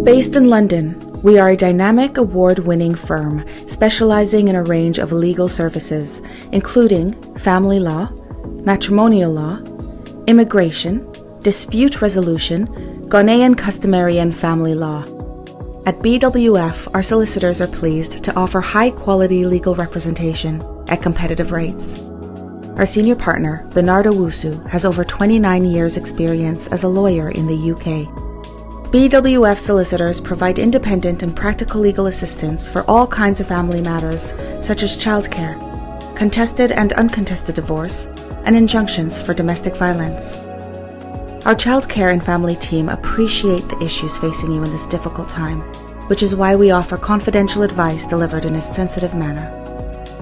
Based in London, we are a dynamic award-winning firm specializing in a range of legal services, including family law, matrimonial law, immigration, dispute resolution, Ghanaian customary and family law. At BWF, our solicitors are pleased to offer high-quality legal representation at competitive rates. Our senior partner, Bernardo Wusu, has over 29 years' experience as a lawyer in the UK. BWF Solicitors provide independent and practical legal assistance for all kinds of family matters, such as childcare, contested and uncontested divorce, and injunctions for domestic violence. Our childcare and family team appreciate the issues facing you in this difficult time, which is why we offer confidential advice delivered in a sensitive manner.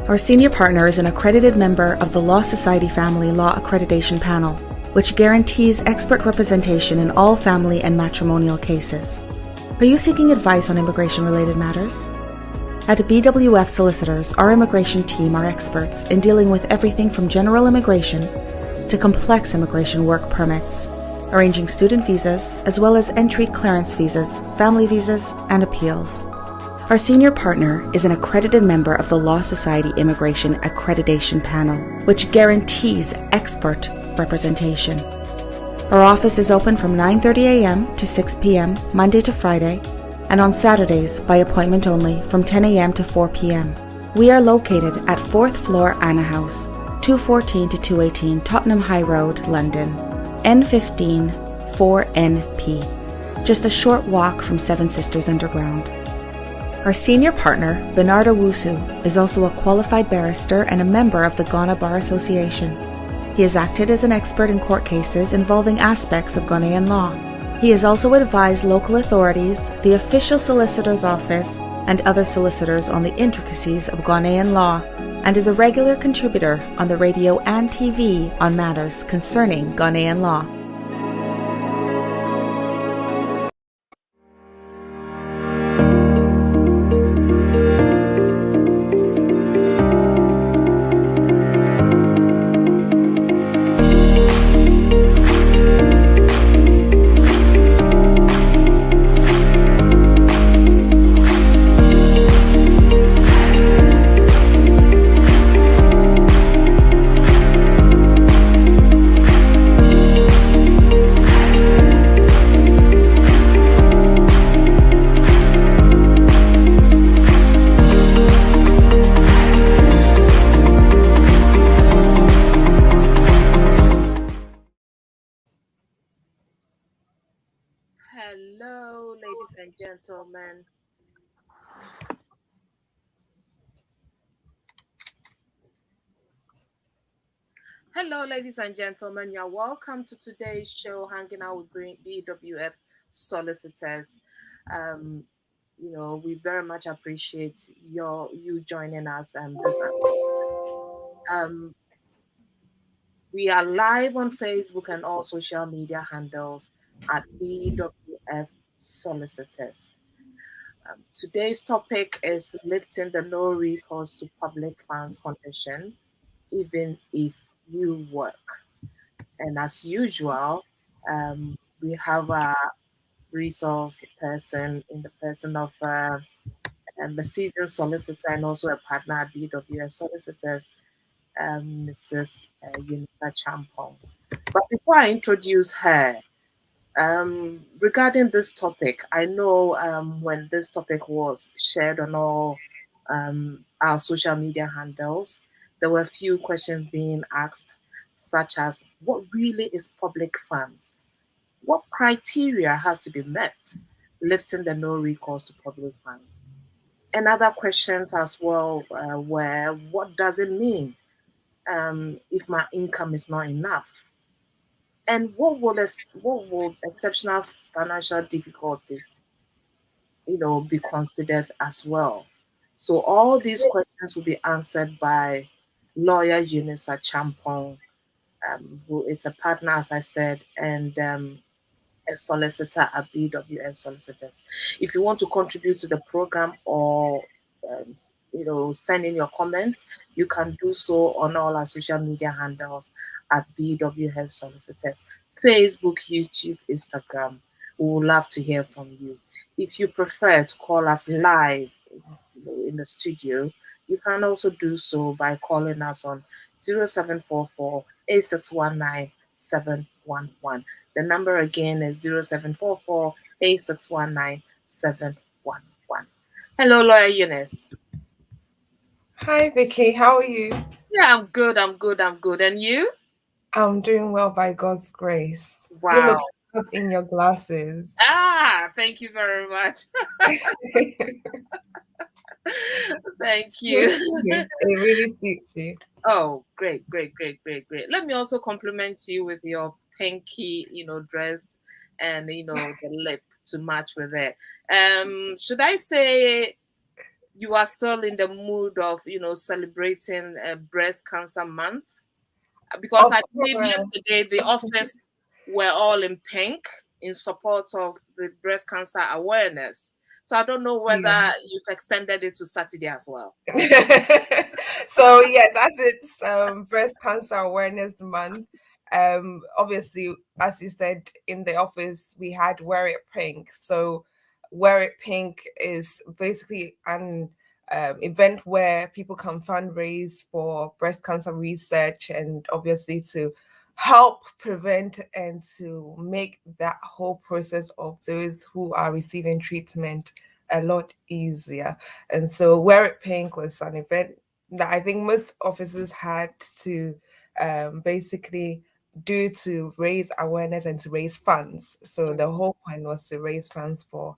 Our senior partner is an accredited member of the Law Society Family Law Accreditation Panel, which guarantees expert representation in all family and matrimonial cases. Are you seeking advice on immigration-related matters? At BWF Solicitors, our immigration team are experts in dealing with everything from general immigration to complex immigration work permits, arranging student visas, as well as entry clearance visas, family visas, and appeals. Our senior partner is an accredited member of the Law Society Immigration Accreditation Panel, which guarantees expert representation. Our office is open from 9:30 a.m. to 6 p.m. Monday to Friday, and on Saturdays by appointment only from 10 a.m. to 4 p.m. We are located at 4th floor Anna House, 214 to 218 Tottenham High Road, London, N15 4NP, just a short walk from Seven Sisters Underground. Our senior partner, Bernardo Wusu, is also a qualified barrister and a member of the Ghana Bar Association. He has acted as an expert in court cases involving aspects of Ghanaian law. He has also advised local authorities, the official solicitor's office, and other solicitors on the intricacies of Ghanaian law, and is a regular contributor on the radio and TV on matters concerning Ghanaian law. Hello, ladies and gentlemen. Hello, ladies and gentlemen. You're welcome to today's show, Hanging Out with BWF Solicitors. We very much appreciate you joining us. We are live on Facebook and all social media handles at BWF Solicitors. Today's topic is lifting the no recourse to public funds condition, even if you work. And as usual, we have a resource person in the person of a seasoned solicitor and also a partner at BWF Solicitors, Mrs. Unisa Champong. But before I introduce her, regarding this topic, I know when this topic was shared on all our social media handles, there were a few questions being asked, such as what really is public funds? What criteria has to be met lifting the no recourse to public funds? And other questions as well were, what does it mean if my income is not enough? And what would exceptional financial difficulties, be considered as well? So all these questions will be answered by lawyer Unisa Champong, who is a partner, as I said, and a solicitor at BWF Solicitors. If you want to contribute to the program or send in your comments, you can do so on all our social media handles at BWF Solicitors, Facebook, YouTube, Instagram. We would love to hear from you. if you prefer to call us live, in the studio, you can also do so by calling us on 0744 8619 711. The number again is 0744 8619 711. Hello, Lawyer Eunice. Hi Vicky, how are you? Yeah, I'm good. I'm good. I'm good. And you? I'm doing well by God's grace. You Wow. look up in your glasses. Thank you very much. Thank you. Suits you. It really suits you. Oh, great, great, great, great, great. Let me also compliment you with your pinky, dress and the lip to match with it. Should I say you are still in the mood of, celebrating breast cancer month? Because Of I believe course. yesterday the office were all in pink in support of the breast cancer awareness. So I don't know whether Yeah. you've extended it to Saturday as well. So yes, as it's Breast Cancer Awareness Month, obviously, as you said, in the office we had Wear It Pink. So Wear It Pink is basically an event where people can fundraise for breast cancer research and obviously to help prevent and to make that whole process of those who are receiving treatment a lot easier. And so Wear It Pink was an event that I think most offices had to basically do to raise awareness and to raise funds. So the whole point was to raise funds for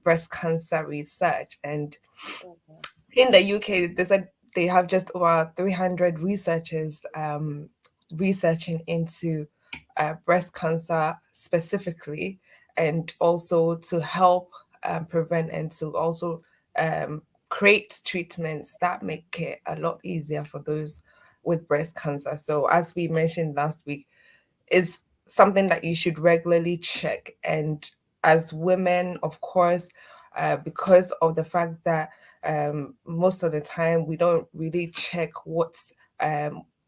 breast cancer research. And Mhm. in the UK, they said they have just over 300 researchers researching into breast cancer specifically, and also to help prevent and to also um, create treatments that make it a lot easier for those with breast cancer. So, as we mentioned last week, is something that you should regularly check. And as women, of course, because of the fact that most of the time we don't really check what's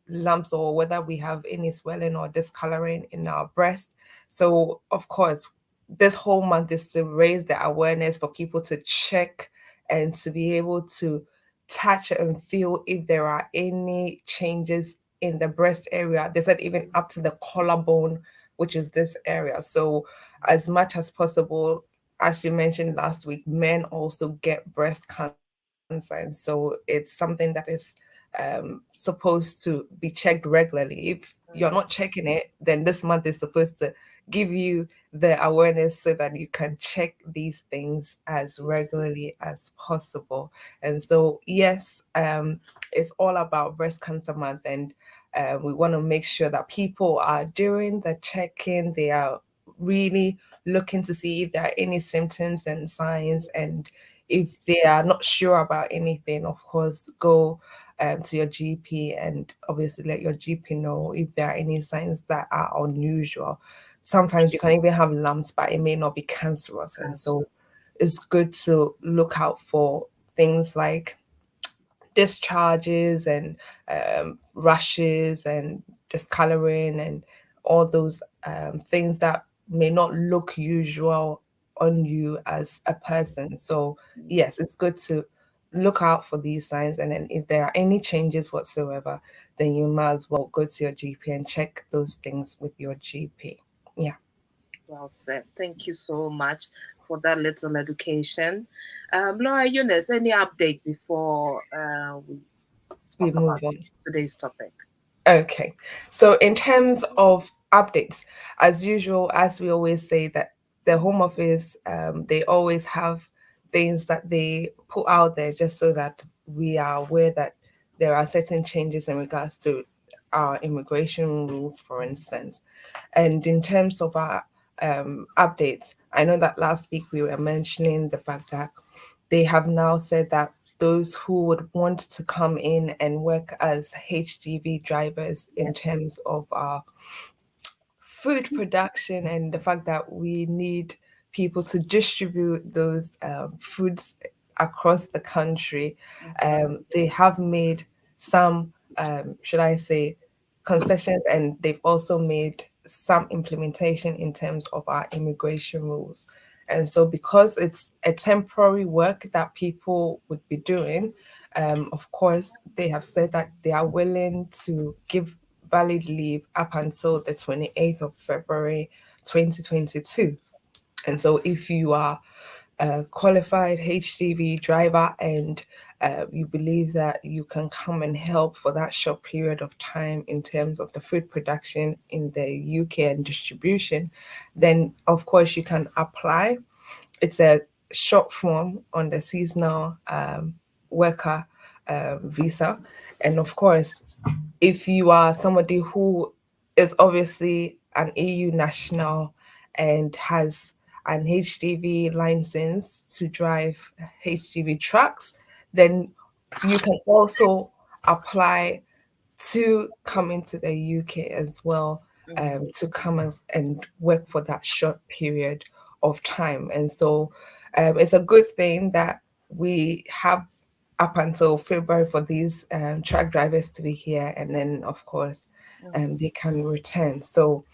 lumps or whether we have any swelling or discoloring in our breast. So, of course, this whole month is to raise the awareness for people to check and to be able to touch and feel if there are any changes in the breast area. They said even up to the collarbone, which is this area. So, as much as possible, as you mentioned last week, men also get breast cancer. And so it's something that is supposed to be checked regularly. If you're not checking it, then this month is supposed to give you the awareness so that you can check these things as regularly as possible. And so, yes, it's all about Breast Cancer Month, and we want to make sure that people are doing the check-in. They are really looking to see if there are any symptoms and signs, and if they are not sure about anything, of course, go to your GP and obviously let your GP know if there are any signs that are unusual. Sometimes you can even have lumps, but it may not be cancerous. And Cancer. so it's good to look out for things like discharges and rashes and discoloring and all those things that may not look usual on you as a person. So, yes, it's good to look out for these signs. And then if there are any changes whatsoever, then you might as well go to your GP and check those things with your GP. Yeah, Well said. Thank you so much for that little education. Laura Eunice, any updates before we we talk move about on. today's topic? Okay. So in terms of updates, as usual, as we always say that the Home Office, they always have things that they put out there just so that we are aware that there are certain changes in regards to our immigration rules, for instance. And in terms of our updates, I know that last week we were mentioning the fact that they have now said that those who would want to come in and work as HGV drivers in terms of our food production and the fact that we need people to distribute those foods across the country, they have made some, should I say, concessions, and they've also made some implementation in terms of our immigration rules. And so because it's a temporary work that people would be doing, of course, they have said that they are willing to give valid leave up until the 28th of February 2022. And so if you are a qualified HGV driver and you believe that you can come and help for that short period of time in terms of the food production in the UK and distribution, then of course you can apply. It's a short form on the seasonal worker visa. And of course, if you are somebody who is obviously an EU national and has an HGV license to drive HGV trucks, then you can also apply to come into the UK as well, to come and work for that short period of time. And so it's a good thing that we have up until February for these truck drivers to be here, and then of course they can return. So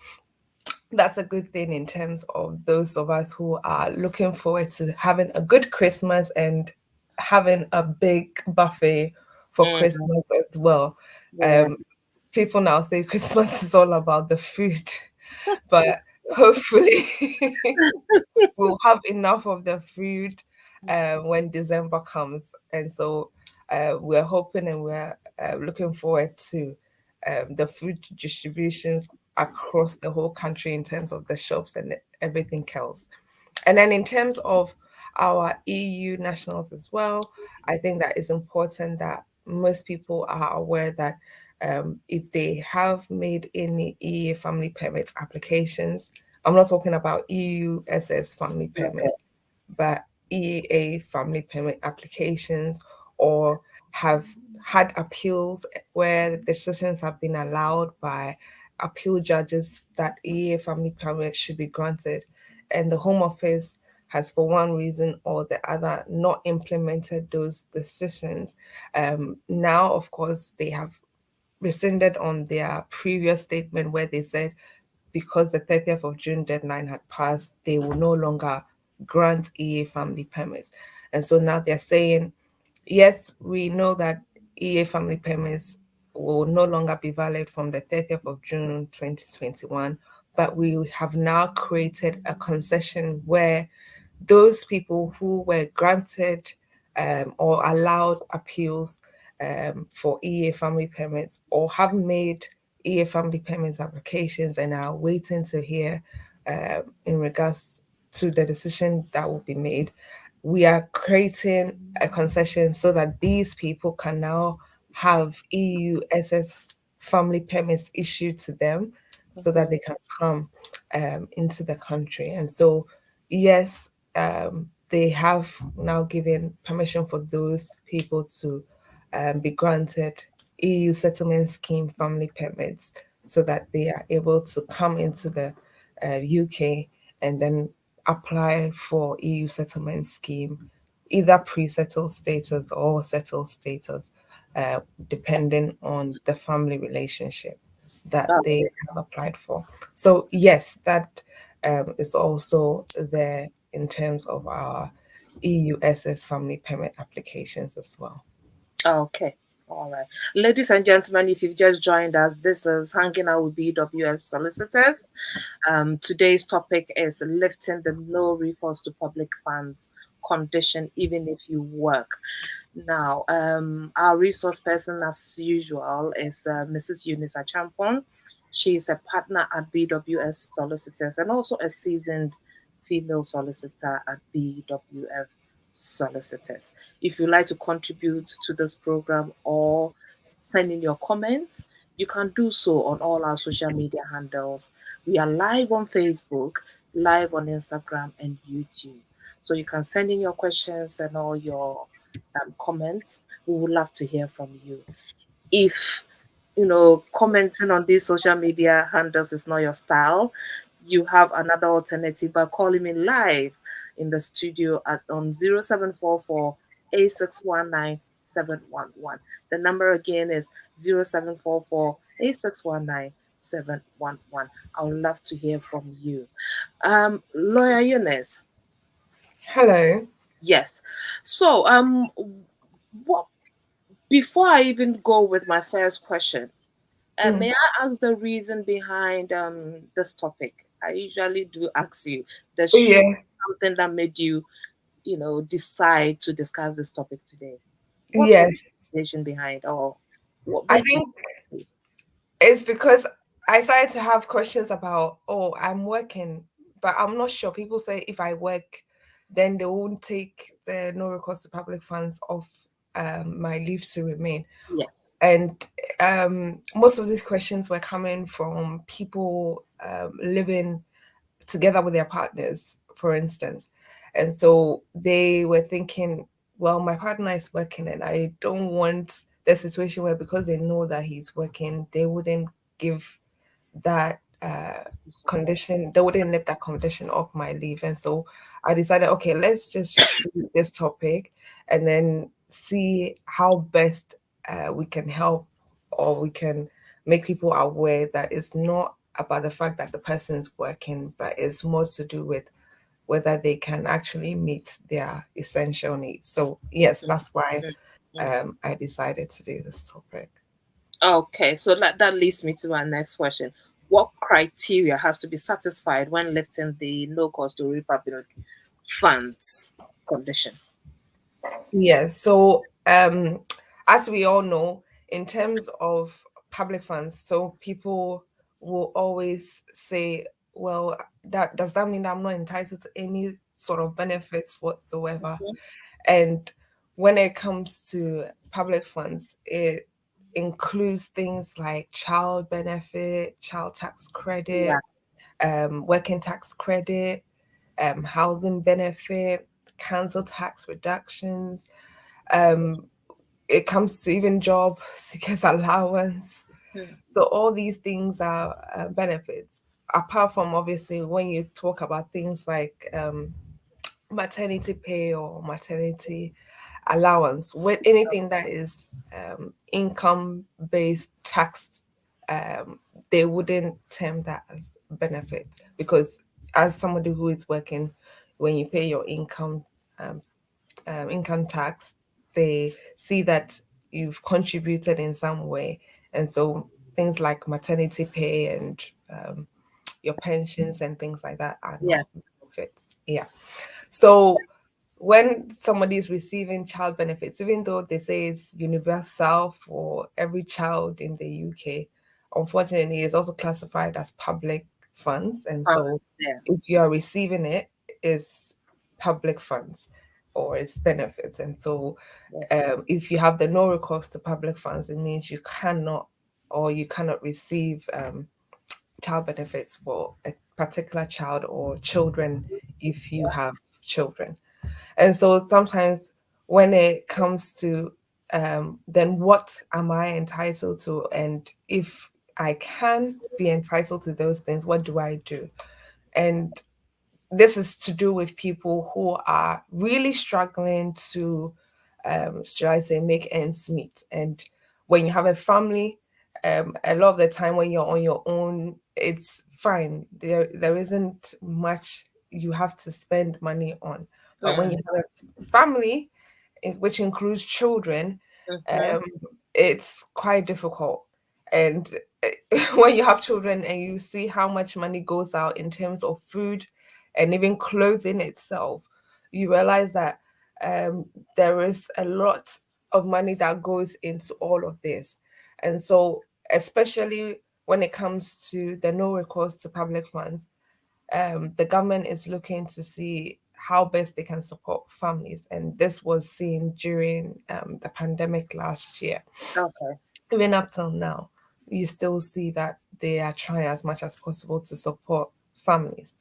that's a good thing in terms of those of us who are looking forward to having a good Christmas and having a big buffet for Mm, Christmas as well. yeah. Um, People now say Christmas is all about the food, but hopefully we'll have enough of the food when December comes. And so we're hoping and we're looking forward to the food distributions across the whole country in terms of the shops and everything else. And then in terms of our EU nationals as well, I think that it's important that most people are aware that if they have made any EU family permit applications, I'm not talking about EU SS family Okay. permit, but EEA family permit applications, or have had appeals where the decisions have been allowed by appeal judges that EEA family permit should be granted, and the Home Office has, for one reason or the other, not implemented those decisions. Now, of course, they have rescinded on their previous statement where they said because the 30th of June deadline had passed, they will no longer grant EA family permits. And so now they're saying, yes, we know that EA family permits will no longer be valid from the 30th of June 2021, but we have now created a concession where those people who were granted or allowed appeals for EA family permits or have made EA family permits applications and are waiting to hear in regards to the decision that will be made, we are creating a concession so that these people can now have EU SS family permits issued to them so that they can come into the country. And so, yes, they have now given permission for those people to be granted EU settlement scheme family permits so that they are able to come into the UK and then apply for EU settlement scheme, either pre-settled status or settled status, depending on the family relationship that they Okay. have applied for. So yes, that is also there in terms of our EUSS family permit applications as well. Okay. All right. Ladies and gentlemen, if you've just joined us, this is Hanging Out with BWF Solicitors. Today's topic is lifting the no recourse to public funds condition, even if you work. Now, our resource person, as usual, is Mrs. Eunice Achampon. She's a partner at BWS Solicitors and also a seasoned female solicitor at BWF Solicitors. If you'd like to contribute to this program or send in your comments, you can do so on all our social media handles. We are live on Facebook, live on Instagram, and YouTube. So you can send in your questions and all your comments. We would love to hear from you. If commenting on these social media handles is not your style, you have another alternative by calling me live in the studio at on 0744 8619 711. The number again is 0744 8619 711. I would love to hear from you. Lawyer Eunice, Hello. Yes. So, what before I even go with my first question, may Mm. I ask the reason behind this topic? I usually do ask you. There should be Yeah. something that made you, decide to discuss this topic today. What was Yes. the motivation behind, or what I made you think to? it's because I started to have questions about, oh, I'm working, but I'm not sure. People say if I work, then they won't take the no recourse to public funds off my leave to remain. Yes. And most of these questions were coming from people living together with their partners, for instance. And so they were thinking, well, my partner is working and I don't want the situation where because they know that he's working, they wouldn't give that condition, they wouldn't lift that condition off my leave. And so I decided, okay, let's just treat this topic and then see how best we can help or we can make people aware that it's not about the fact that the person is working, but it's more to do with whether they can actually meet their essential needs. So yes, that's why Mhm. I decided to do this topic. Okay, so that leads me to my next question. What criteria has to be satisfied when lifting the no cost to Republic funds condition? Yes. So, as we all know, in terms of public funds, so people will always say, well, that does that mean I'm not entitled to any sort of benefits whatsoever? Mhm. And when it comes to public funds, it includes things like child benefit, child tax Yeah, credit, working tax credit, housing benefit, council tax reductions, um, it comes to even job seekers allowance. mm, So all these things are benefits. Apart from obviously when you talk about things like maternity pay or maternity allowance, with anything that is income based tax, um, they wouldn't term that as benefit because as somebody who is working, when you pay your um, income tax, they see that you've contributed in some way. And so things like maternity pay and your pensions and things like that are yeah, not benefits. Yeah. So when somebody is receiving child benefits, even though they say it's universal for every child in the UK, unfortunately, it's also classified as public funds. And so funds, yeah, if you are receiving it, it's public funds or it's benefits. And so yes, if you have the no recourse to public funds, it means you cannot or you cannot receive child benefits for a particular child or children if you have children. And so sometimes when it comes to then what am I entitled to? And if I can be entitled to those things, what do I do? And this is to do with people who are really struggling to, should I say, make ends meet. And when you have a family, a lot of the time when you're on your own, it's fine. There isn't much you have to spend money on. But when you mm, have a family, which includes children, mm-hmm. um, it's quite difficult. And when you have children and you see how much money goes out in terms of food and even clothing itself, you realize that um, there is a lot of money that goes into all of this. And so, especially when it comes to the no recourse to public funds, the government is looking to see how best they can support families. And this was seen during the pandemic last year. Okay, Even up till now, you still see that they are trying as much as possible to support families.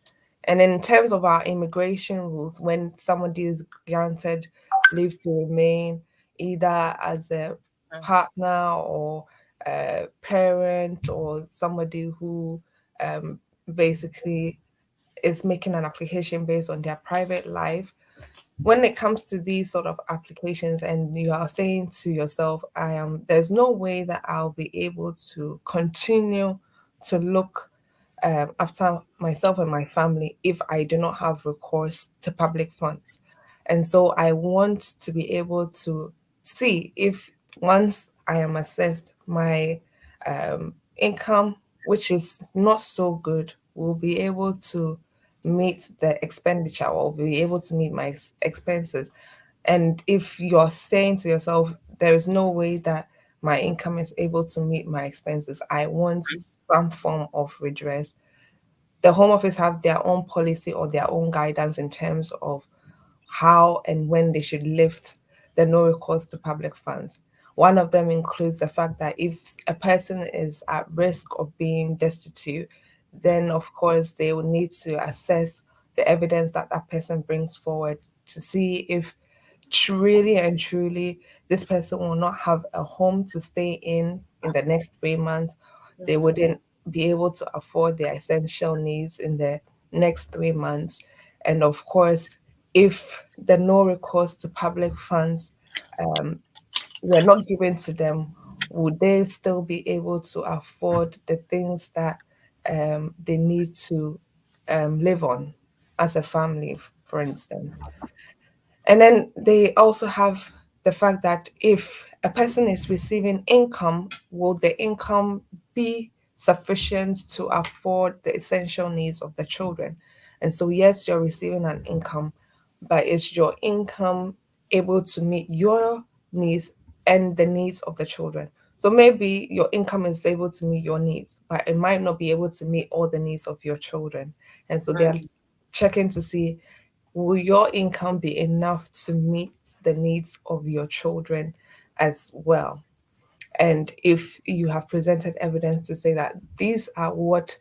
And in terms of our immigration rules, when somebody is granted leave to remain, either as a mm, partner or a parent or somebody who um, basically is making an application based on their private life, when it comes to these sort of applications and you are saying to yourself, I am there's no way that I'll be able to continue to look after myself and my family if I do not have recourse to public funds. And so I want to be able to see if once I am assessed, my income, which is not so good, will be able to meet the expenditure or be able to meet my expenses. And if you're saying to yourself, there is no way that my income is able to meet my expenses, I want some form of redress. The Home Office have their own policy or their own guidance in terms of how and when they should lift the no recourse to public funds. One of them includes the fact that if a person is at risk of being destitute, then of course they will need to assess the evidence that that person brings forward to see if truly and truly this person will not have a home to stay in the next 3 months. They wouldn't be able to afford their essential needs in the next 3 months. And of course, if the no recourse to public funds were not given to them, would they still be able to afford the things that they need to live on as a family, for instance? And then they also have the fact that if a person is receiving income, will the income be sufficient to afford the essential needs of the children? And so, yes, you're receiving an income, but is your income able to meet your needs and the needs of the children? So maybe your income is able to meet your needs, but it might not be able to meet all the needs of your children. And so they're checking to see, will your income be enough to meet the needs of your children as well? And if you have presented evidence to say that these are what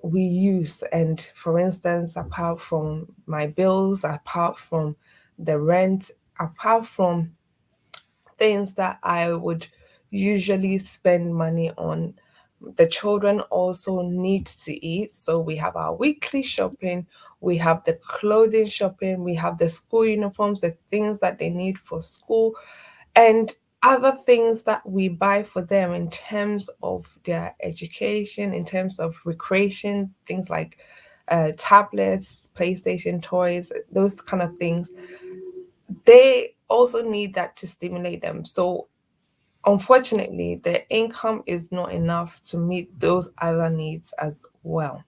we use, and for instance, apart from my bills, apart from the rent, apart from things that I would usually spend money on, the children also need to eat. So we have our weekly shopping, we have the clothing shopping, we have the school uniforms, the things that they need for school, and other things that we buy for them in terms of their education, in terms of recreation, things like tablets, PlayStation toys, those kind of things. They also need that to stimulate them. So unfortunately, the income is not enough to meet those other needs as well.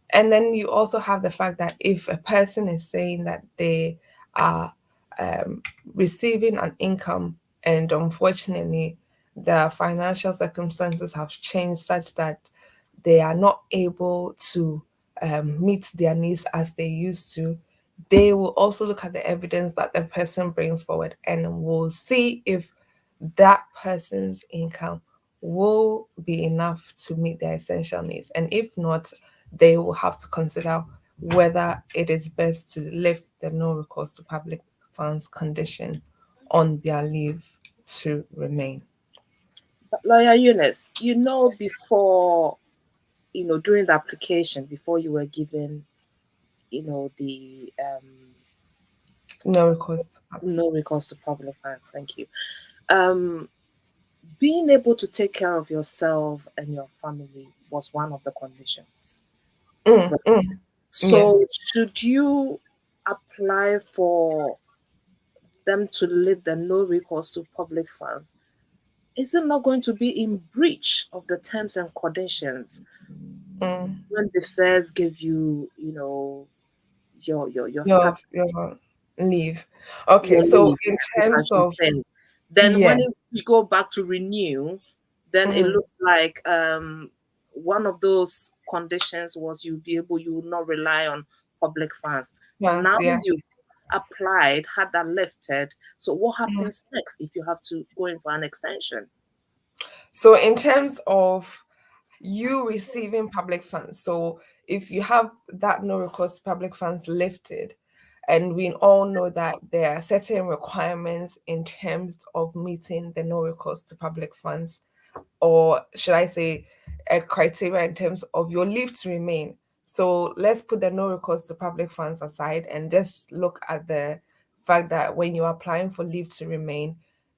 And then you also have the fact that if a person is saying that they are um, receiving an income, and unfortunately the financial circumstances have changed such that they are not able to meet their needs as they used to, they will also look at the evidence that the person brings forward and will see if that person's income will be enough to meet their essential needs. And if not, they will have to consider whether it is best to lift the no recourse to public funds condition on their leave to remain. But Lawyer Eunice, before, during the application, before you were given, the No recourse. no recourse to public funds, thank you. Um, Being able to take care of yourself and your family was one of the conditions. Mm, Right. mm, yeah. So, should you apply for them to lift the no recourse to public funds? Is it not going to be in breach of the terms and conditions Mm. when they first give you, your Your start, your leave. Okay, your so leave, in terms application of, thing? Then yeah. when you go back to renew, then it Mm, looks like one of those conditions was you will not rely on public funds. funds, Now yeah. you've applied, had that lifted. So what Mm. happens next if you have to go in for an extension? So in terms of you receiving public funds. So if you have that no recourse to public funds lifted, and we all know that there are certain requirements in terms of meeting the no recourse to public funds, or should I say, a criteria in terms of your leave to remain. So let's put the no recourse to public funds aside and just look at the fact that when you're applying for leave to remain,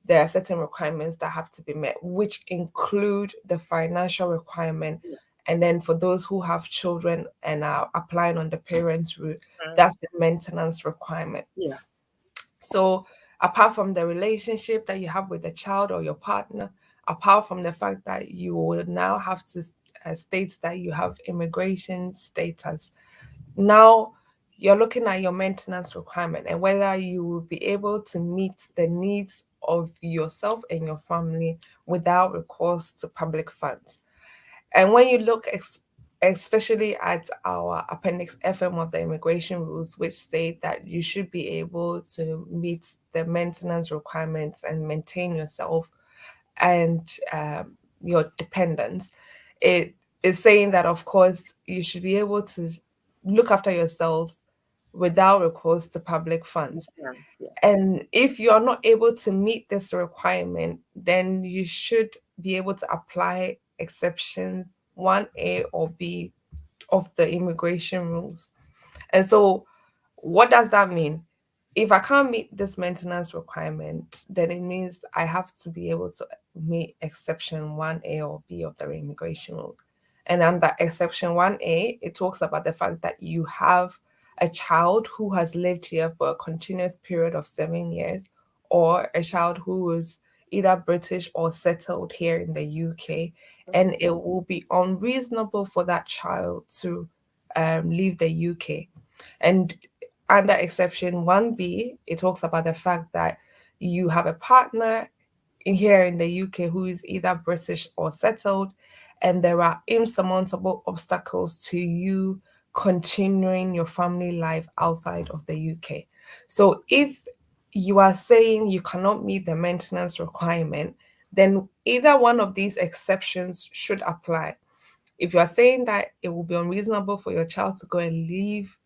there are certain requirements that have to be met, which include the financial requirement And then for those who have children and are applying on the parents' route, Mm. that's the maintenance requirement. Yeah. So, apart from the relationship that you have with the child or your partner, apart from the fact that you will now have to state that you have immigration status, now you're looking at your maintenance requirement and whether you will be able to meet the needs of yourself and your family without recourse to public funds. And when you look especially at our Appendix FM of the immigration rules, which state that you should be able to meet the maintenance requirements and maintain yourself and your dependents, it is saying that, of course, you should be able to look after yourselves without recourse to public funds. Yes. Yeah. And if you are not able to meet this requirement, then you should be able to apply exception 1A or B of the immigration rules. And so, what does that mean? If I can't meet this maintenance requirement, then it means I have to be able to meet exception 1A or B of the immigration rules. And under exception 1A, it talks about the fact that you have a child who has lived here for a continuous period of 7 years, or a child who is either British or settled here in the UK, and it will be unreasonable for that child to leave the UK. And under exception 1B, it talks about the fact that you have a partner here in the UK who is either British or settled, and there are insurmountable obstacles to you continuing your family life outside of the UK. So if you are saying you cannot meet the maintenance requirement, then either one of these exceptions should apply. If you are saying that it will be unreasonable for your child to go and leave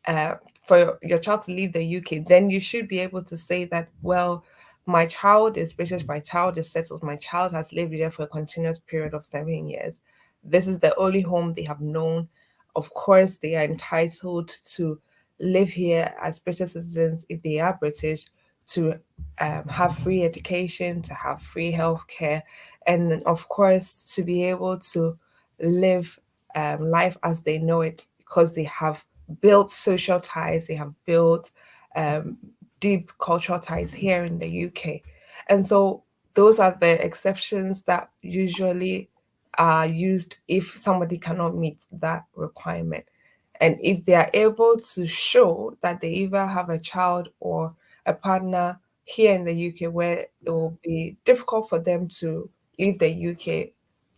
uh, for your child to leave the UK, then you should be able to say that, well, my child is British, my child is settled, my child has lived here for a continuous period of 7 years. This is the only home they have known. Of course, they are entitled to live here as British citizens if they are British, to have free education, to have free healthcare, and then, of course, to be able to live life as they know it because they have built social ties, they have built um, deep cultural ties here in the UK. And so those are the exceptions that usually are used if somebody cannot meet that requirement. And if they are able to show that they either have a child or a partner here in the UK where it will be difficult for them to leave the UK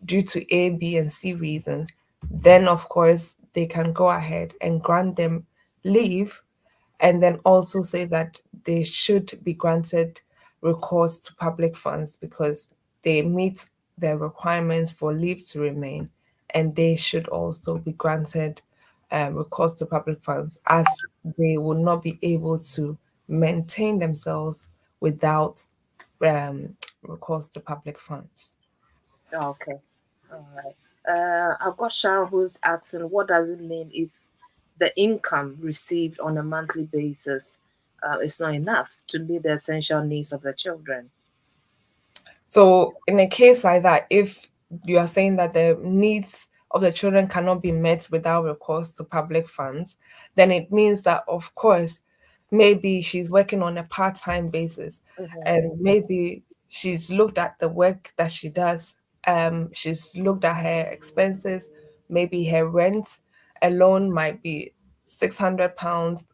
due to A, B, and C reasons, then of course they can go ahead and grant them leave, and then also say that they should be granted recourse to public funds because they meet the requirements for leave to remain, and they should also be granted recourse to public funds as they will not be able to maintain themselves without recourse to public funds. Okay. All right. I've got Sharon who's asking, what does it mean if the income received on a monthly basis is not enough to meet the essential needs of the children? So, in a case like that, if you are saying that the needs of the children cannot be met without recourse to public funds, then it means that, of course, maybe she's working on a part time basis, Mm-hmm. and maybe she's looked at the work that she does. She's looked at her expenses, maybe her rent alone might be £600.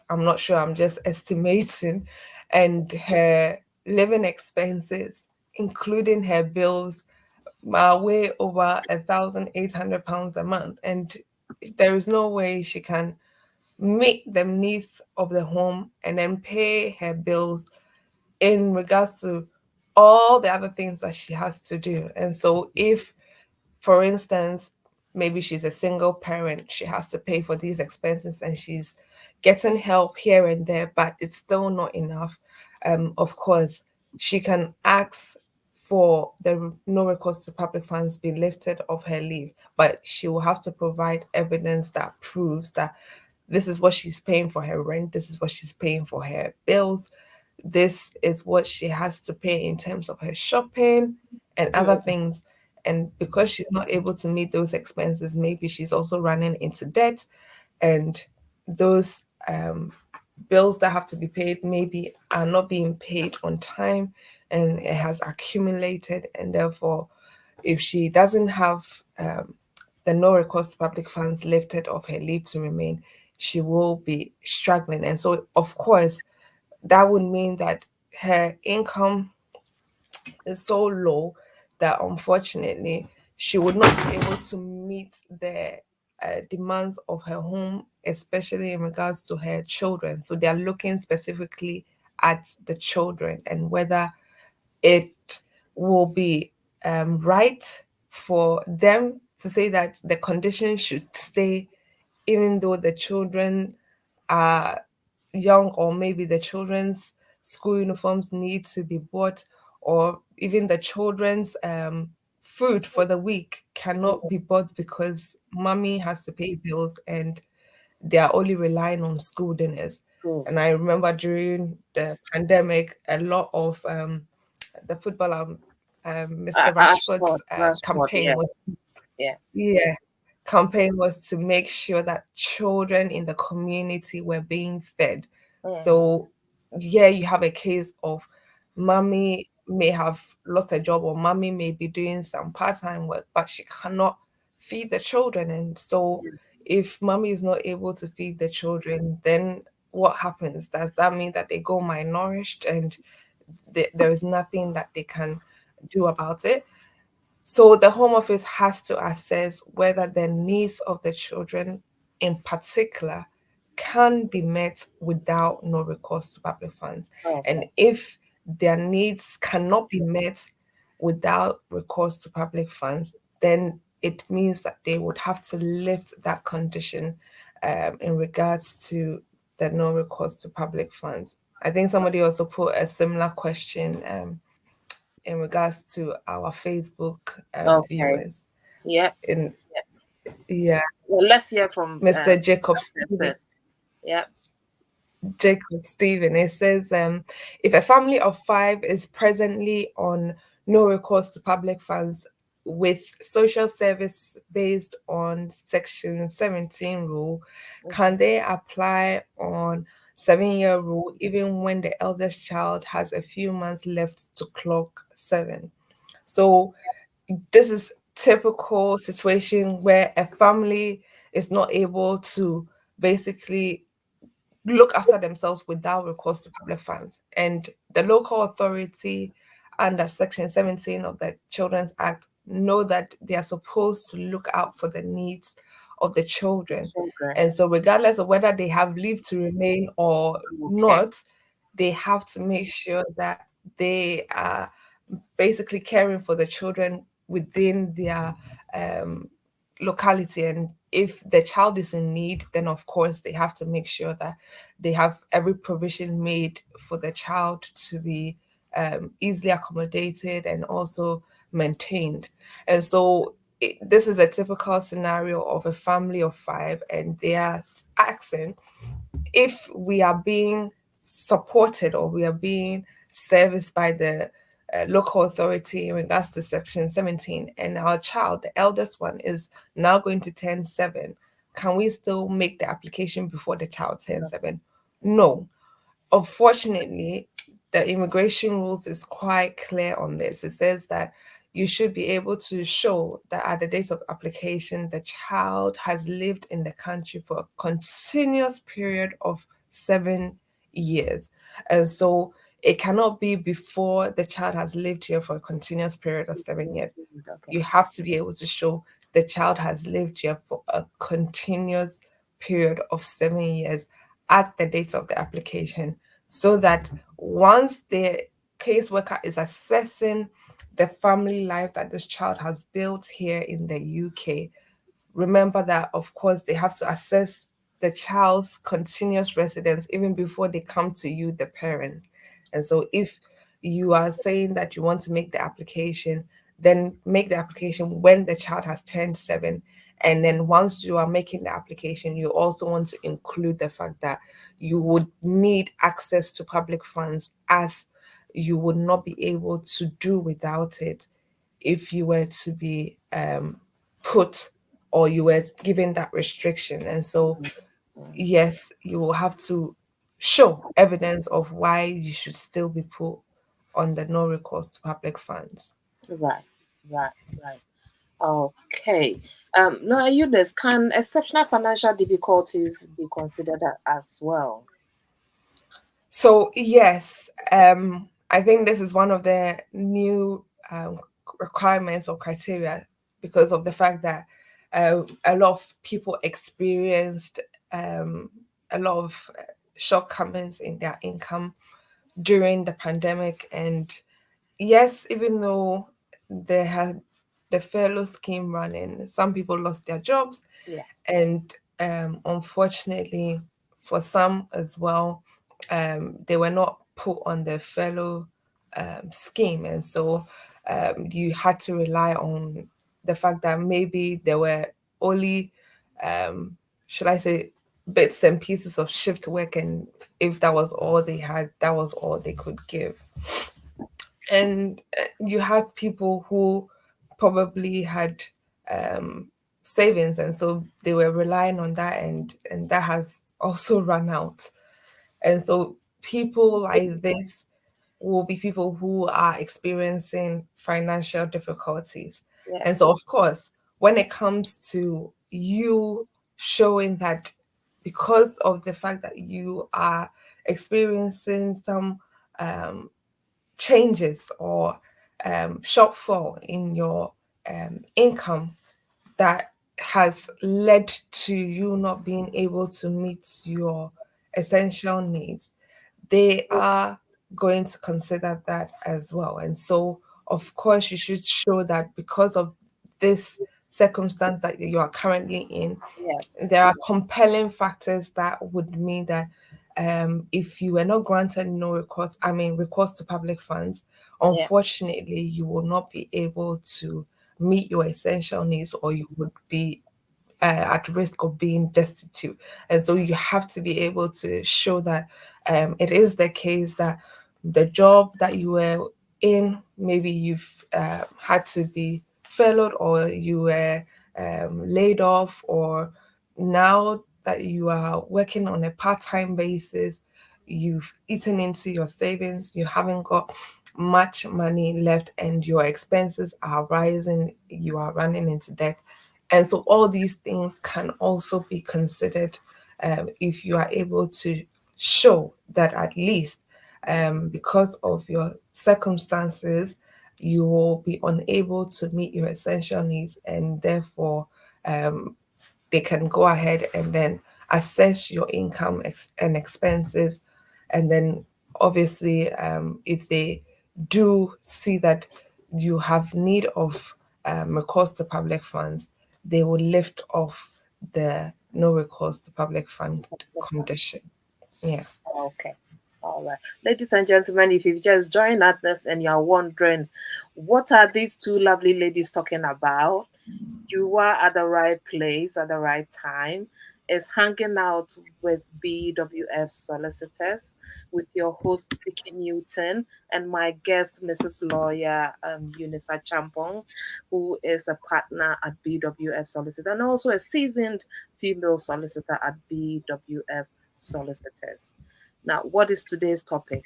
I'm not sure, I'm just estimating. And her living expenses, including her bills, are way over £1,800 a month. And there is no way she can meet the needs of the home and then pay her bills in regards to all the other things that she has to do. And so if, for instance, maybe she's a single parent, she has to pay for these expenses and she's getting help here and there, but it's still not enough. Of course, she can ask for the no recourse to public funds be lifted off her leave, but she will have to provide evidence that proves that this is what she's paying for her rent, this is what she's paying for her bills, this is what she has to pay in terms of her shopping and other things. And because she's not able to meet those expenses, maybe she's also running into debt, and those bills that have to be paid maybe are not being paid on time, and it has accumulated. And therefore, if she doesn't have the no recourse to public funds lifted off her leave to remain, she will be struggling. And so, of course, that would mean that her income is so low that unfortunately she would not be able to meet the demands of her home, especially in regards to her children. So they are looking specifically at the children and whether it will be right for them to say that the condition should stay, even though the children are young, or maybe the children's school uniforms need to be bought, or even the children's food for the week cannot be bought because mommy has to pay bills and they are only relying on school dinners. True. And I remember during the pandemic, a lot of the footballer, Mr. Rashford's Rashford, campaign was yeah. yeah, campaign was to make sure that children in the community were being fed. Mm. So, yeah, you have a case of mommy may have lost her job, or mommy may be doing some part-time work, but she cannot feed the children. And so, Yeah. if mommy is not able to feed the children, then what happens? Does that mean that they go malnourished and there is nothing that they can do about it? So the Home Office has to assess whether the needs of the children in particular can be met without no recourse to public funds. Okay. And if their needs cannot be met without recourse to public funds, then it means that they would have to lift that condition in regards to the no recourse to public funds. I think somebody also put a similar question in regards to our Facebook Okay. viewers. Yeah. In Yeah. yeah, Well, let's hear from Mr. Jacob that Stephen. person. Yeah. Jacob Stephen. It says, if a family of five is presently on no recourse to public funds with social service based on Section 17 rule, can Mhm. they apply on 7-year rule even when the eldest child has a few months left to clock 7? So this is typical situation where a family is not able to basically look after themselves without recourse to public funds. And the local authority under Section 17 of the Children's Act know that they are supposed to look out for the needs of the children. Children. And so regardless of whether they have leave to remain or Okay. not, they have to make sure that they are basically caring for the children within their um, locality. And if the child is in need, then of course they have to make sure that they have every provision made for the child to be easily accommodated and also maintained. And so this is a typical scenario of a family of five, and they are asking if we are being supported or we are being serviced by the local authority in regards to Section 17, and our child, the eldest one, is now going to turn 7, can we still make the application before the child turns 7? No. Unfortunately, the immigration rules is quite clear on this. It says that you should be able to show that at the date of application, the child has lived in the country for a continuous period of 7 years. And so it cannot be before the child has lived here for a continuous period of 7 years. Okay. You have to be able to show the child has lived here for a continuous period of 7 years at the date of the application, so that once the caseworker is assessing the family life that this child has built here in the UK, remember that, of course, they have to assess the child's continuous residence even before they come to you, the parents. And so, if you are saying that you want to make the application, then make the application when the child has turned 7. And then, once you are making the application, you also want to include the fact that you would need access to public funds, as you would not be able to do without it if you were to be put, or you were given that restriction. And so, Mm. yes, you will have to show evidence of why you should still be put on the no recourse to public funds. Right, right, right. Okay. Now, Eunice, can exceptional financial difficulties be considered as well? So yes, I think this is one of the new requirements or criteria, because of the fact that a lot of people experienced um, a lot of shortcomings in their income during the pandemic. And yes, even though they had the furlough scheme running, some people lost their jobs, Yeah, and unfortunately for some as well, they were not put on the fellow scheme. And so you had to rely on the fact that maybe there were only, should I say, bits and pieces of shift work, and if that was all they had, that was all they could give. And you had people who probably had savings, and so they were relying on that, and that has also run out. And so people like this will be people who are experiencing financial difficulties. yeah, And so, of course, when it comes to you showing that, because of the fact that you are experiencing some um, changes or shortfall in your income that has led to you not being able to meet your essential needs, they are going to consider that as well. And so, of course, you should show that because of this circumstance that you are currently in, yes, there are compelling factors that would mean that if you were not granted no recourse, I mean, recourse to public funds, yeah, unfortunately, you will not be able to meet your essential needs, or you would be at risk of being destitute. And so you have to be able to show that it is the case that the job that you were in, maybe you've had to be furloughed, or you were laid off, or now that you are working on a part-time basis, you've eaten into your savings, you haven't got much money left, and your expenses are rising, you are running into debt. And so all these things can also be considered if you are able to show that at least because of your circumstances, you will be unable to meet your essential needs, and therefore they can go ahead and then assess your income and expenses. And then, obviously, if they do see that you have need of recourse to public funds, they will lift off the no recourse to public fund condition. Yeah. okay. All right. Ladies and gentlemen, if you've just joined us and you're wondering, what are these two lovely ladies talking about? You are at the right place at the right time. Is hanging out with BWF Solicitors with your host Vicky Newton and my guest Mrs. Lawyer Eunice Champong, who is a partner at BWF Solicitor and also a seasoned female solicitor at BWF Solicitors. Now, what is today's topic?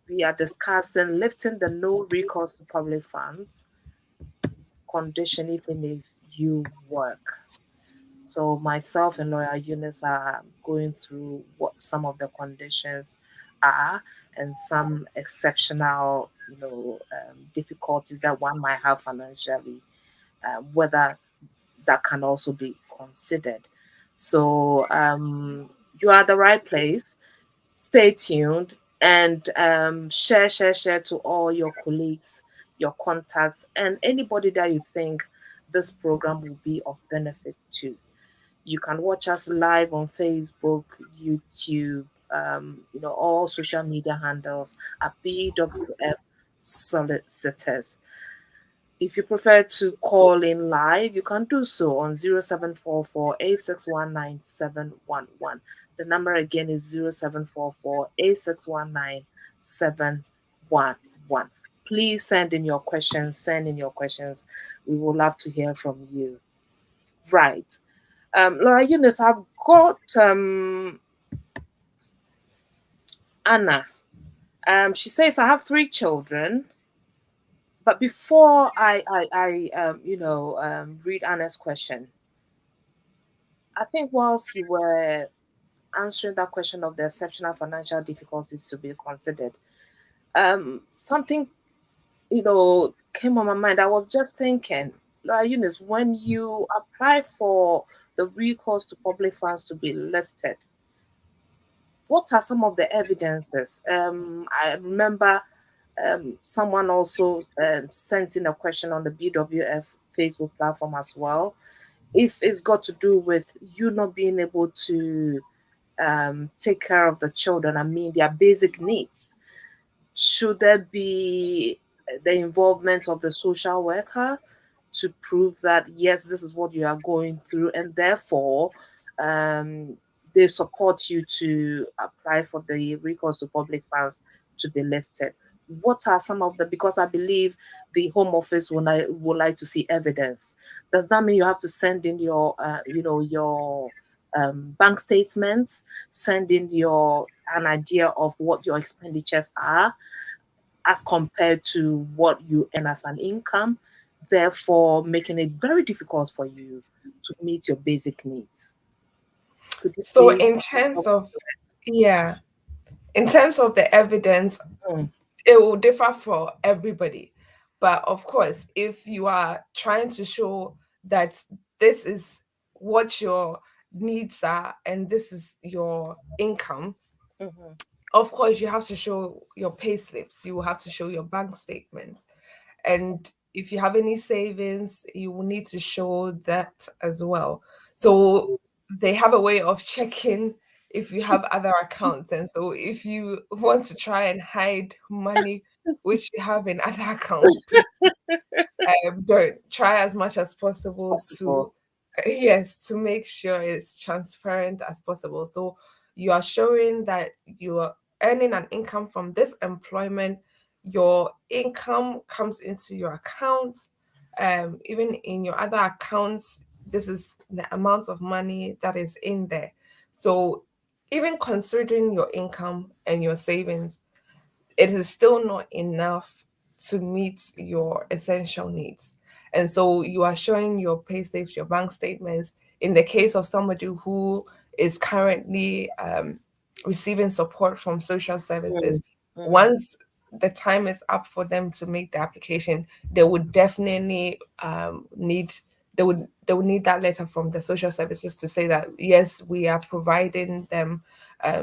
We are discussing lifting the no recourse to public funds condition even if you work. So myself and lawyer Eunice are going through what some of the conditions are and some exceptional, difficulties that one might have financially, whether that can also be considered. So you are at the right place. Stay tuned and share to all your colleagues, your contacts, and anybody that you think this program will be of benefit to. You can watch us live on Facebook, YouTube, all social media handles at BWF Solicitors. If you prefer to call in live, you can do so on 0744 The number again is 0744 8619711. Please send in your questions. Send in your questions. We would love to hear from you. Right. Laura Eunice, I've got Anna. She says, I have three children. But before I read Anna's question, I think whilst you were answering that question of the exceptional financial difficulties to be considered, something came on my mind. I was just thinking, Eunice, when you apply for the recourse to public funds to be lifted, what are some of the evidences? I remember someone also sent in a question on the BWF Facebook platform as well. If it's got to do with you not being able to take care of the children, I mean, their basic needs, should there be the involvement of the social worker to prove that yes, this is what you are going through, and therefore um, they support you to apply for the recourse to public funds to be lifted? What are some of the, because I believe the Home Office would like to see evidence. Does that mean you have to send in your your bank statements, send in your an idea of what your expenditures are as compared to what you earn as an income, therefore making it very difficult for you to meet your basic needs? Could you So please in terms talk of, to yeah, in terms of the evidence, it? it will differ for everybody. But of course, if you are trying to show that this is what your needs are and this is your income, Mm-hmm. of course you have to show your pay slips, you will have to show your bank statements. And if you have any savings, you will need to show that as well. So they have a way of checking if you have other accounts. And so if you want to try and hide money which you have in other accounts, please don't try as much as possible to, Possible. yes, to make sure it's transparent as possible. So you are showing that you are earning an income from this employment, your income comes into your account, even in your other accounts, this is the amount of money that is in there. So even considering your income and your savings, it is still not enough to meet your essential needs. And so you are showing your pay slips, your bank statements. In the case of somebody who is currently receiving support from social services, Mm, mm, once the time is up for them to make the application, they would definitely need they would need that letter from the social services to say that yes, we are providing them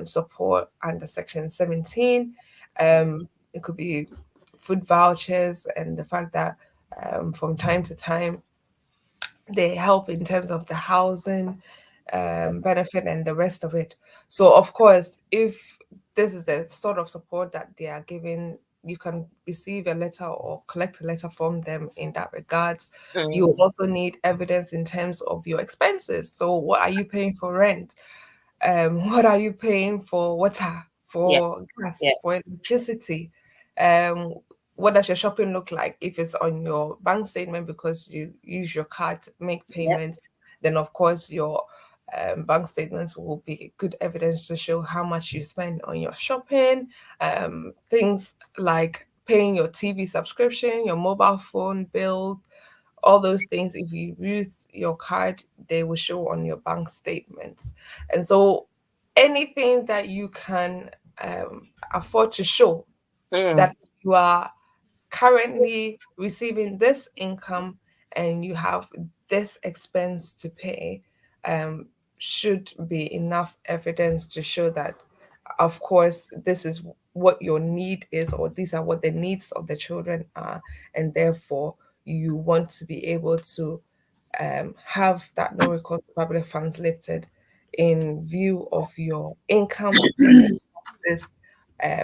support under Section 17. It could be food vouchers and the fact that from time to time they help in terms of the housing benefit and the rest of it. So, of course, if this is the sort of support that they are giving, you can receive a letter or collect a letter from them in that regards. You mm. also need evidence in terms of your expenses. So, what are you paying for rent? What are you paying for water, Yeah, for yeah. gas, for electricity? Um, what does your shopping look like? If it's on your bank statement because you use your card to make Yep. payments, then of course your bank statements will be good evidence to show how much you spend on your shopping. Things like paying your TV subscription, your mobile phone bills, all those things, if you use your card, they will show on your bank statements. And so anything that you can afford to show Mm, that you are currently receiving this income and you have this expense to pay, um, should be enough evidence to show that, of course, this is what your need is, or these are what the needs of the children are, and therefore you want to be able to have that no recourse to public funds lifted in view of your income and expenses,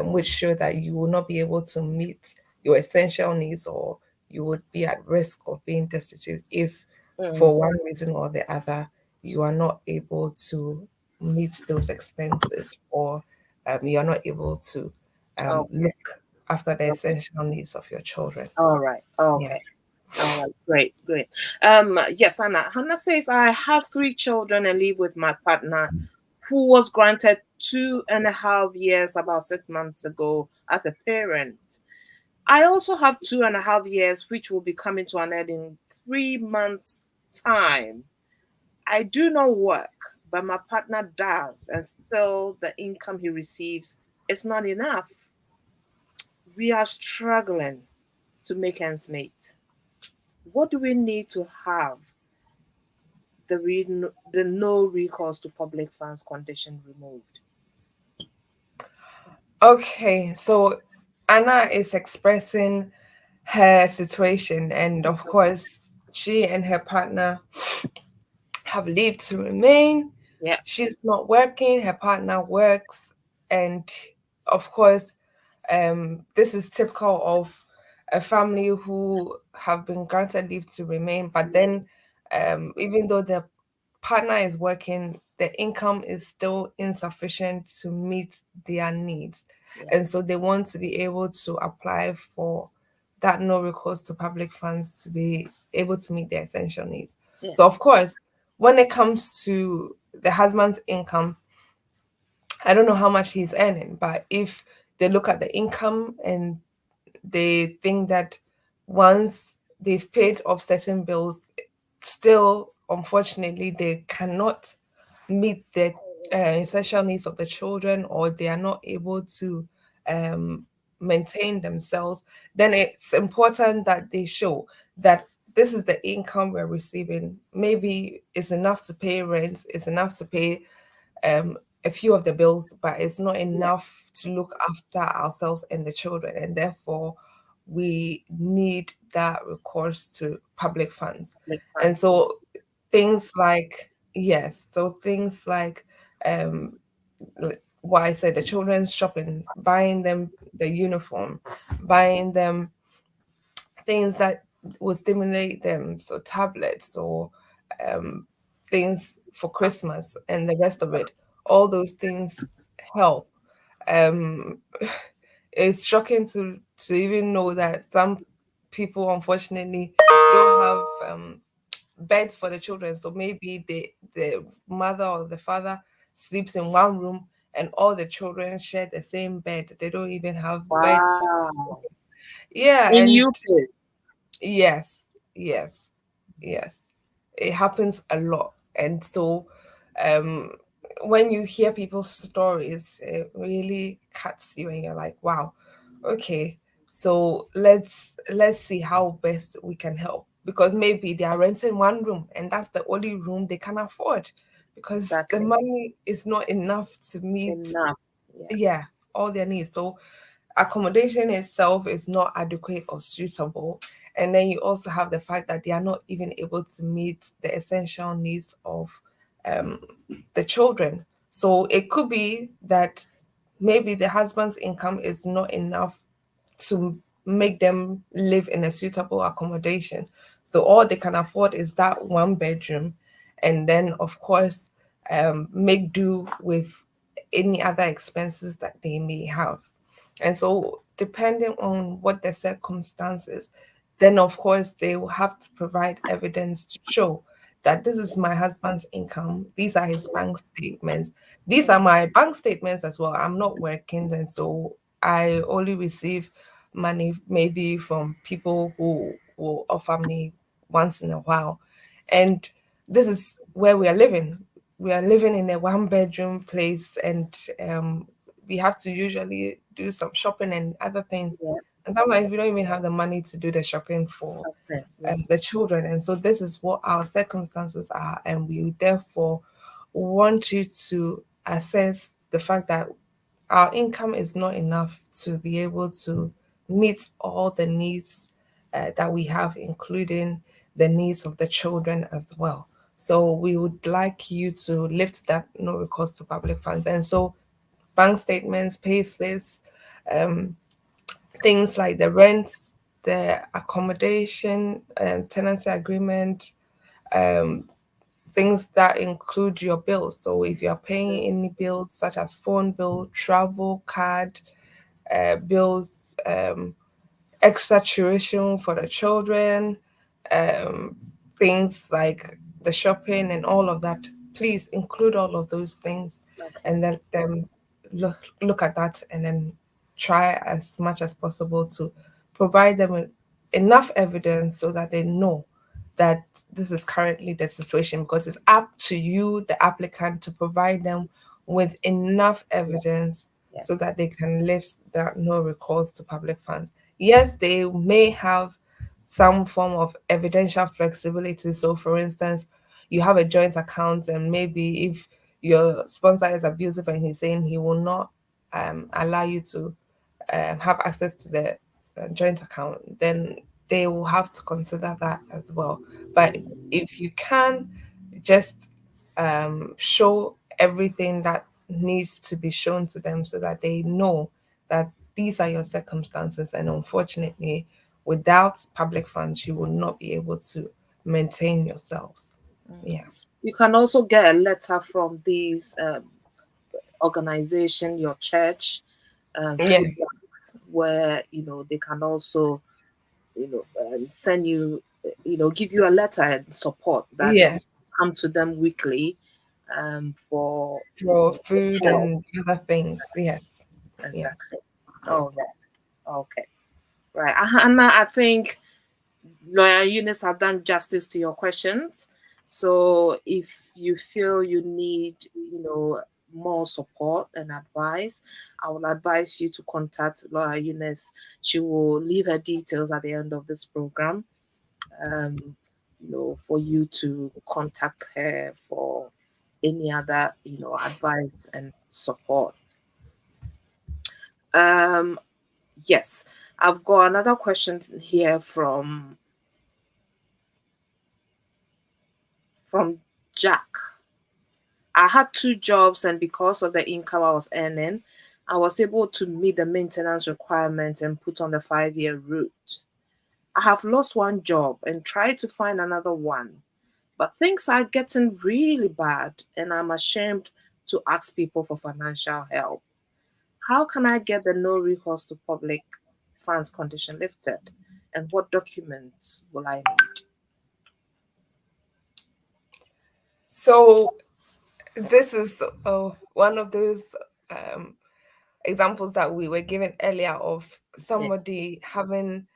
which show that you will not be able to meet your essential needs, or you would be at risk of being destitute if, mm, for one reason or the other, you are not able to meet those expenses, or you are not able to okay. look. after the Okay. essential needs of your children. All right. Okay. Yes. All right. Great. Great. Yes, Hannah. Hannah says, I have 3 children and live with my partner who was granted 2.5 years about 6 months ago as a parent. I also have 2.5 years, which will be coming to an end in 3 months' time. I do not work, but my partner does, and still the income he receives is not enough. We are struggling to make ends meet. What do we need to have the no recourse to public funds condition removed? Okay, so Anna is expressing her situation, and of course, she and her partner have leave to remain. Yeah, She's not working, her partner works, and of course, this is typical of a family who have been granted leave to remain, but then even though the partner is working, the income is still insufficient to meet their needs. yeah, And so they want to be able to apply for that no recourse to public funds to be able to meet their essential needs. yeah, So, of course, when it comes to the husband's income, I don't know how much he's earning, but if they look at the income and they think that once they've paid off certain bills, still, unfortunately, they cannot meet the essential needs of the children, or they are not able to um, maintain themselves, then it's important that they show that this is the income we're receiving. Maybe it's enough to pay rent, it's enough to pay a few of the bills, but it's not yeah. enough to look after ourselves and the children. And therefore, we need that recourse to public funds. Public And funds. so, things like, yes, so things um, like what I said, the children's shopping, buying them the uniform, buying them things that will stimulate them, so tablets or um, things for Christmas and the rest of it. All those things help. Um, it's shocking to even know that some people unfortunately don't have beds for the children. So maybe the mother or the father sleeps in one room and all the children share the same bed. They don't even have beds. Wow. Yeah, In and UK. yes, yes, yes. It happens a lot. And so um when you hear people's stories, it really cuts you and you're like, wow, okay. So let's see how best we can help. Because maybe they are renting one room and that's the only room they can afford because the Exactly. money is not enough to meet, Enough. Yeah. yeah, all their needs. So accommodation itself is not adequate or suitable. And then you also have the fact that they are not even able to meet the essential needs of um, the children. So it could be that maybe the husband's income is not enough to make them live in a suitable accommodation. So all they can afford is that one bedroom, and then of course make do with any other expenses that they may have. And so, depending on what the circumstances, then of course they will have to provide evidence to show that this is my husband's income. These are his bank statements. These are my bank statements as well. I'm not working, and so I only receive money maybe from people who will offer me once in a while. And this is where we are living. We are living in a one bedroom place, and we have to usually do some shopping and other things. Yeah. And sometimes we don't even have the money to do the shopping for Okay. Yeah. the children. And so this is what our circumstances are. And we therefore want you to assess the fact that our income is not enough to be able to meet all the needs that we have, including the needs of the children as well. So we would like you to lift that no recourse to public funds. And so bank statements, pay slips, things like the rents, the accommodation, tenancy agreement, things that include your bills. So if you're paying any bills such as phone bill, travel card, bills, extra tuition for the children, um, things like the shopping and all of that. Please include all of those things Okay. and let them look at that, and then try as much as possible to provide them with enough evidence so that they know that this is currently the situation, because it's up to you, the applicant, to provide them with enough Yeah. evidence Yeah. so that they can lift that no recourse to public funds. Yes, they may have some form of evidential flexibility. So, for instance, you have a joint account, and maybe if your sponsor is abusive and he's saying he will not allow you to have access to the joint account, then they will have to consider that as well. But if you can just show everything that needs to be shown to them so that they know that these are your circumstances, and unfortunately, without public funds, you will not be able to maintain yourselves. Yeah. You can also get a letter from these organization, your church, Yeah. food banks, where they can also send you, give you a letter and support that Yes. come to them weekly for For food help. and other things. Yes. Yes. Exactly. Oh, right. Okay. Right. And I think Lawyer Eunice has done justice to your questions. So if you feel you need, more support and advice, I will advise you to contact Lawyer Eunice. She will leave her details at the end of this program, for you to contact her for any other, advice and support. Um, yes, I've got another question here from Jack. I had two jobs, and because of the income I was earning, I was able to meet the maintenance requirements and put on the 5-year route. I have lost one job and tried to find another one, but things are getting really bad, and I'm ashamed to ask people for financial help. How can I get the no recourse to public funds condition lifted? And what documents will I need? So this is one of those um, examples that we were given earlier of Yeah. somebody having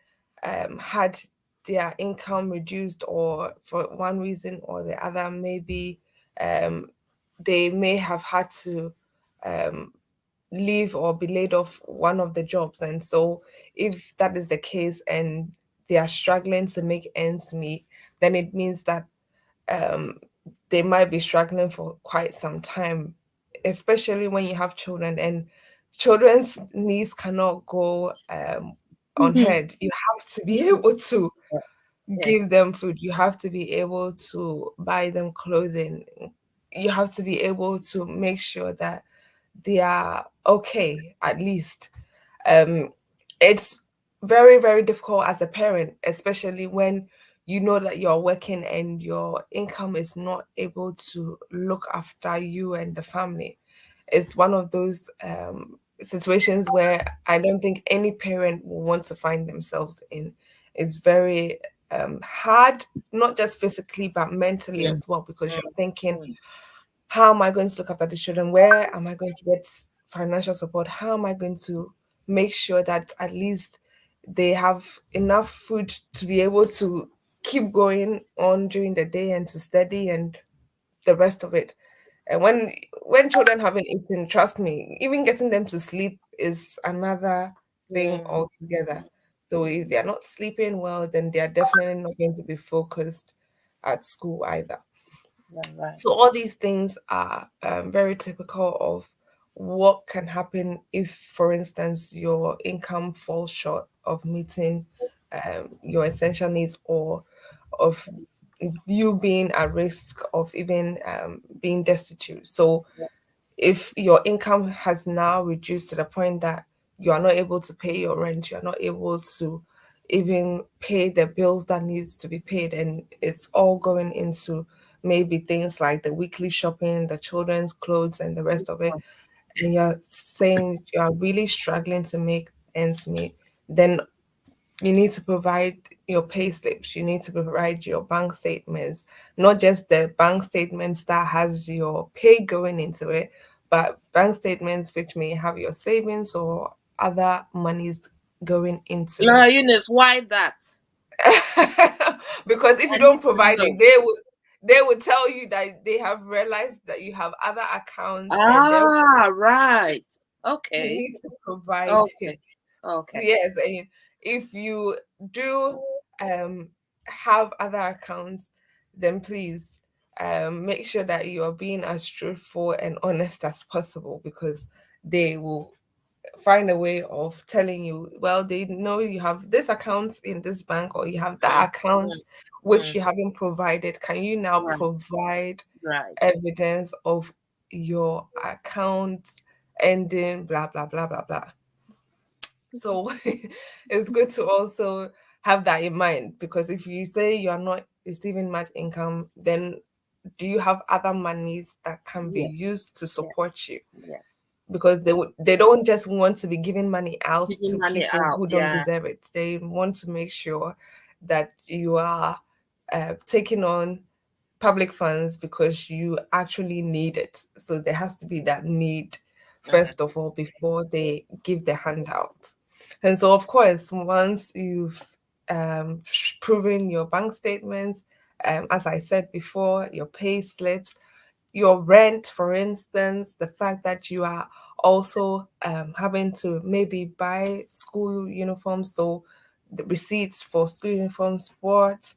had their income reduced, or for one reason or the other, maybe um, they may have had to um, leave or be laid off one of the jobs. And so, if that is the case and they are struggling to make ends meet, then it means that um, they might be struggling for quite some time, especially when you have children, and children's needs cannot go Mhm. unheard. You have to be able to Yeah. give them food, you have to be able to buy them clothing, you have to be able to make sure that they are okay at least. um it's very, very difficult as a parent, especially when you know that you're working and your income is not able to look after you and the family. It's one of those situations where I don't think any parent will want to find themselves in. It's very hard, not just physically but mentally Mm, as well, because mm, you're thinking, mm, how am I going to look after the children? Where am I going to get financial support? How am I going to make sure that at least they have enough food to be able to keep going on during the day and to study and the rest of it? And when children haven't eaten, trust me, even getting them to sleep is another thing mm. altogether. So if they are not sleeping well, then they are definitely not going to be focused at school either. Yeah, right. So all these things are very typical of what can happen if, for instance, your income falls short of meeting your essential needs, or of you being at risk of even being destitute. So Yeah. if your income has now reduced to the point that you are not able to pay your rent, you are not able to even pay the bills that needs to be paid, and it's all going into maybe things like the weekly shopping, the children's clothes, and the rest of it, and you're saying you're really struggling to make ends meet, then you need to provide your pay slips, you need to provide your bank statements, not just the bank statements that has your pay going into it, but bank statements which may have your savings or other monies going into Laura it. Eunice, why that? Because if you I don't need to provide it, know. they will tell you that they have realized that you have other accounts, and therefore Ah, right. you Okay. need to provide it. Okay. Okay. Yes, and if you do um have other accounts, then please make sure that you are being as truthful and honest as possible, because they will find a way of telling you, well, they know you have this account in this bank, or you have Mm, that account mm, which mm. you haven't provided. Can you now Right. provide Right. evidence of your account ending blah blah blah blah blah? So it's good to also have that in mind, because if you say you are not receiving much income, then do you have other monies that can be Yes. used to Yeah. support you? Yeah. Because they don't just want to be giving money out Giving to money people out. who don't Yeah. deserve it. They want to make sure that you are taking on public funds because you actually need it. So there has to be that need Mm, first of all before they give the handout. And so, of course, once you've proven your bank statements, as I said before, your pay slips, your rent, for instance, the fact that you are also having to maybe buy school uniforms, so the receipts for school uniforms, sports,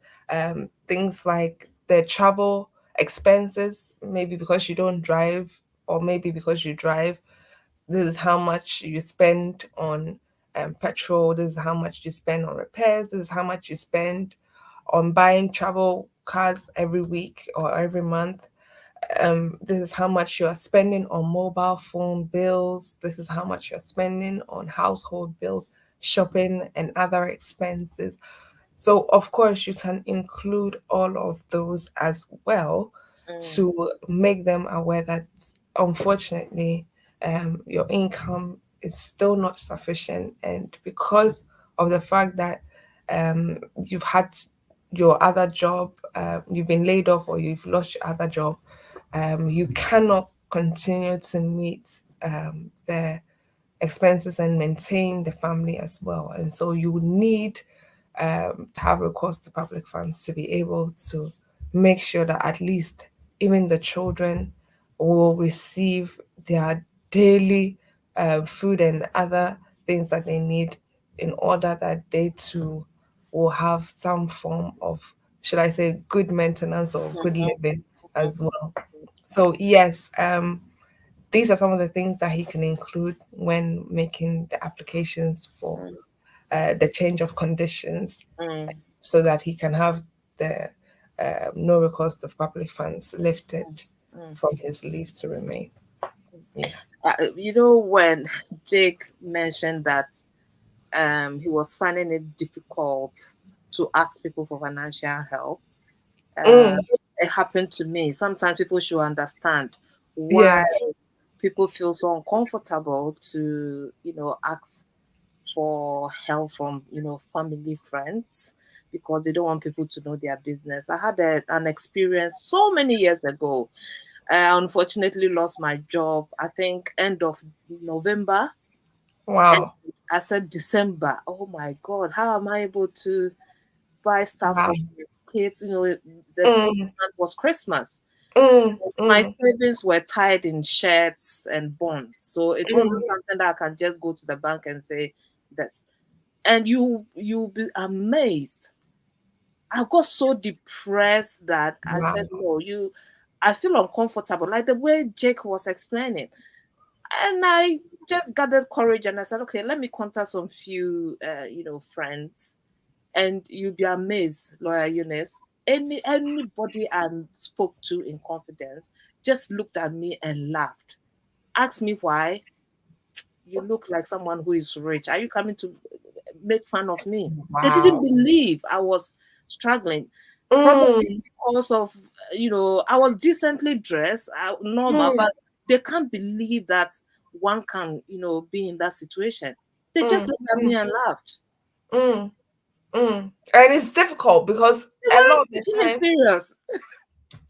things like the travel expenses, maybe because you don't drive, or maybe because you drive, this is how much you spend on petrol, this is how much you spend on repairs, this is how much you spend on buying travel cards every week or every month. This is how much you're spending on mobile phone bills. This is how much you're spending on household bills, shopping, and other expenses. So, of course, you can include all of those as well mm, to make them aware that unfortunately, your income is still not sufficient. And because of the fact that you've had your other job, you've been laid off, or you've lost your other job, you cannot continue to meet the expenses and maintain the family as well. And so you would need to have recourse to public funds to be able to make sure that at least even the children will receive their daily food and other things that they need, in order that they too will have some form of, should I say, good maintenance or good mhm, living mhm, as well. So yes, these are some of the things that he can include when making the applications for mm, the change of conditions, mm, so that he can have the no recourse of public funds lifted mm. from his leave to remain. Yeah. When Jake mentioned that he was finding it difficult to ask people for financial help, uh, Mm, it happened to me. Sometimes people should understand why yes. people feel so uncomfortable to, ask for help from, family, friends, because they don't want people to know their business. I had an experience so many years ago. I unfortunately lost my job, I think, end of November. And Wow. I said December. Oh my God, how am I able to buy stuff Wow. for kids? The first Mm, month was Christmas. mm, My mm, savings were tied in shirts and bonds. So it wasn't mm. something that I can just go to the bank and say this. And you'll be amazed. I got so depressed that I said, Wow. no, I feel uncomfortable, like the way Jake was explaining. And I just gathered courage and I said, okay, let me contact some few, friends. And you'll be amazed, Lawyer Eunice. Anybody I spoke to in confidence just looked at me and laughed. Asked me why. You look like someone who is rich. Are you coming to make fun of me? They didn't Wow. believe I was struggling. Probably Mm, because of, I was decently dressed, normal, mm, but they can't believe that one can, be in that situation. They just Mm, looked at me mm, and laughed. mm, and it's difficult because They a lot weren't of the even time serious.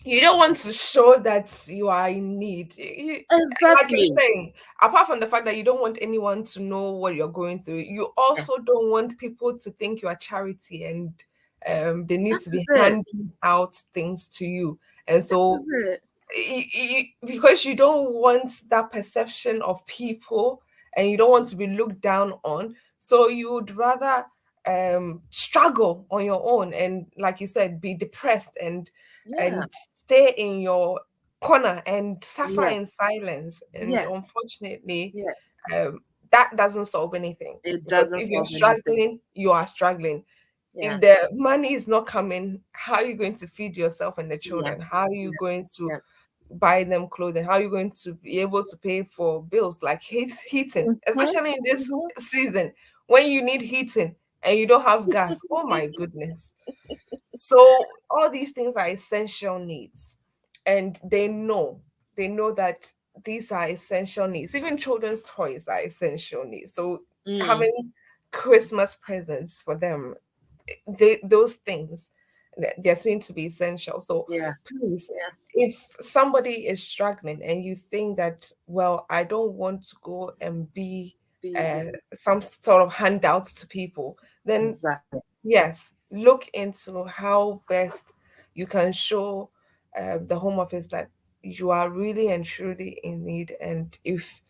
you don't want to show that you are in need. Like you're Exactly. saying, apart from the fact that you don't want anyone to know what you're going through, you Yeah, also don't want people to think you are charity and they need that to is be it. handing out things to you. And That so is it. because you don't want that perception of people and you don't want to be looked down on, so you would rather struggle on your own and, like you said, be depressed Yeah. and stay in your corner and suffer in Yes. silence. And Yes. unfortunately, Yeah. um, that doesn't solve anything, It because doesn't if you're solve anything. struggling, you are struggling. Yeah. If the money is not coming, how are you going to feed yourself and the Yeah. children? How are you Yeah. going to Yeah. buy them clothing? How are you going to be able to pay for bills like heating, Mhm. especially in this Mhm. season when you need heating and you don't have gas? Oh my goodness. So all these things are essential needs, and they know that these are essential needs. Even children's toys are essential needs. So Mm. having Christmas presents for them, those things, they're seen to be essential. So Yeah. please, Yeah. if somebody is struggling and you think that, well, I don't want to go and be Yes. some sort of handouts to people, then Exactly. yes, look into how best you can show the Home Office that you are really and truly in need. And if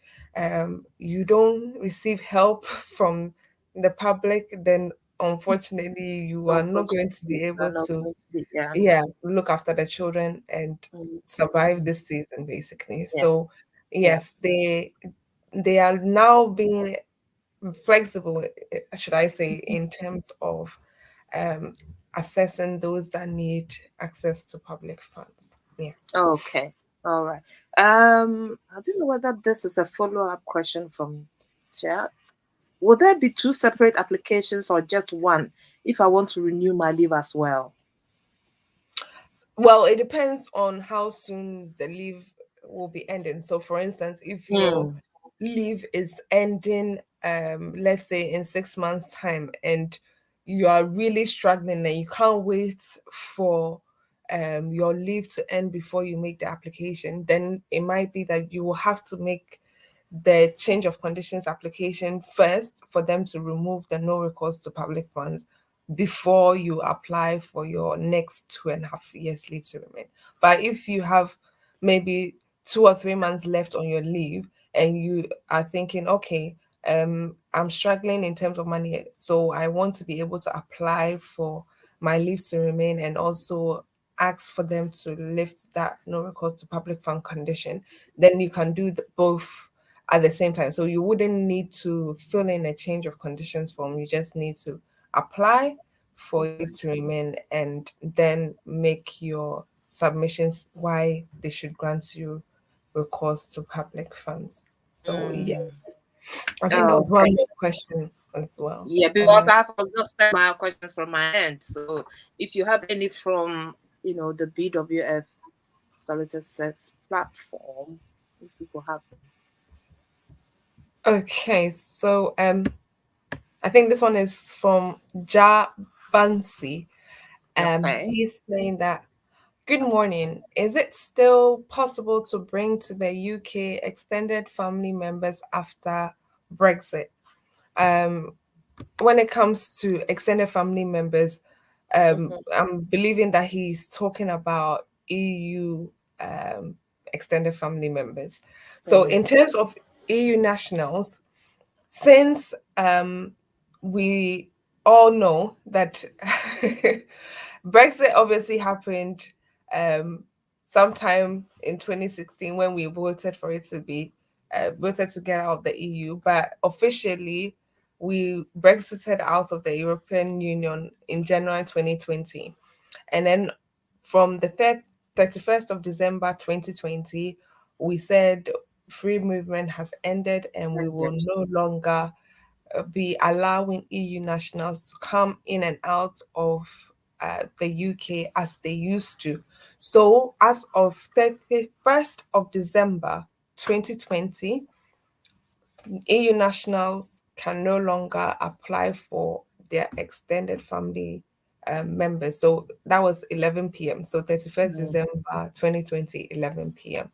you don't receive help from the public, then unfortunately you are not going to Unfortunately, be we're able not to, going to be. Yeah. yeah, look after the children and Mm. survive Mm. this season, basically. Yeah. So Yeah. yes, they are now being flexible, should I say, in terms of um, assessing those that need access to public funds. Yeah. Okay. All right. I don't know whether this is a follow-up question from Jack. Will there be two separate applications or just one if I want to renew my leave as well? Well, it depends on how soon the leave will be ending. So, for instance, if your Mm. leave is ending, let's say in 6 months' time, and you are really struggling and you can't wait for your leave to end before you make the application, then it might be that you will have to make the change of conditions application first for them to remove the no recourse to public funds before you apply for your next 2.5 years leave to remain. But if you have maybe 2 or 3 months left on your leave and you are thinking, okay, I'm struggling in terms of money, so I want to be able to apply for my leave to remain and also ask for them to lift that no recourse to public fund condition, then you can do both at the same time. So you wouldn't need to fill in a change of conditions form. You just need to apply for leave to remain and then make your submissions why they should grant you recourse to public funds. So Mm. yes, I think there was one Okay. more question as well. Yeah, because I've exhausted my questions from my end. So if you have any from, the BWF Solicitors platform, if people have Okay, so I think this one is from Ja Bansi. them. Okay. He's saying that, good morning. Is it still possible to bring to the UK extended family members after Brexit? Um, when it comes to extended family members, Mm-hmm. I'm believing that he's talking about EU extended family members. So, Mm-hmm. in terms of EU nationals, since we all know that Brexit obviously happened um, sometime in 2016 when we voted for it to be voted to get out of the EU, but officially we Brexited out of the European Union in January 2020. And then from the 31st of December 2020, we said free movement has ended and we will Ended. no longer be allowing EU nationals to come in and out of the UK as they used to. So, as of 31st of December 2020, EU nationals can no longer apply for their extended family members. So that was 11 p.m. So 31st Mm, December 2020, 11 p.m.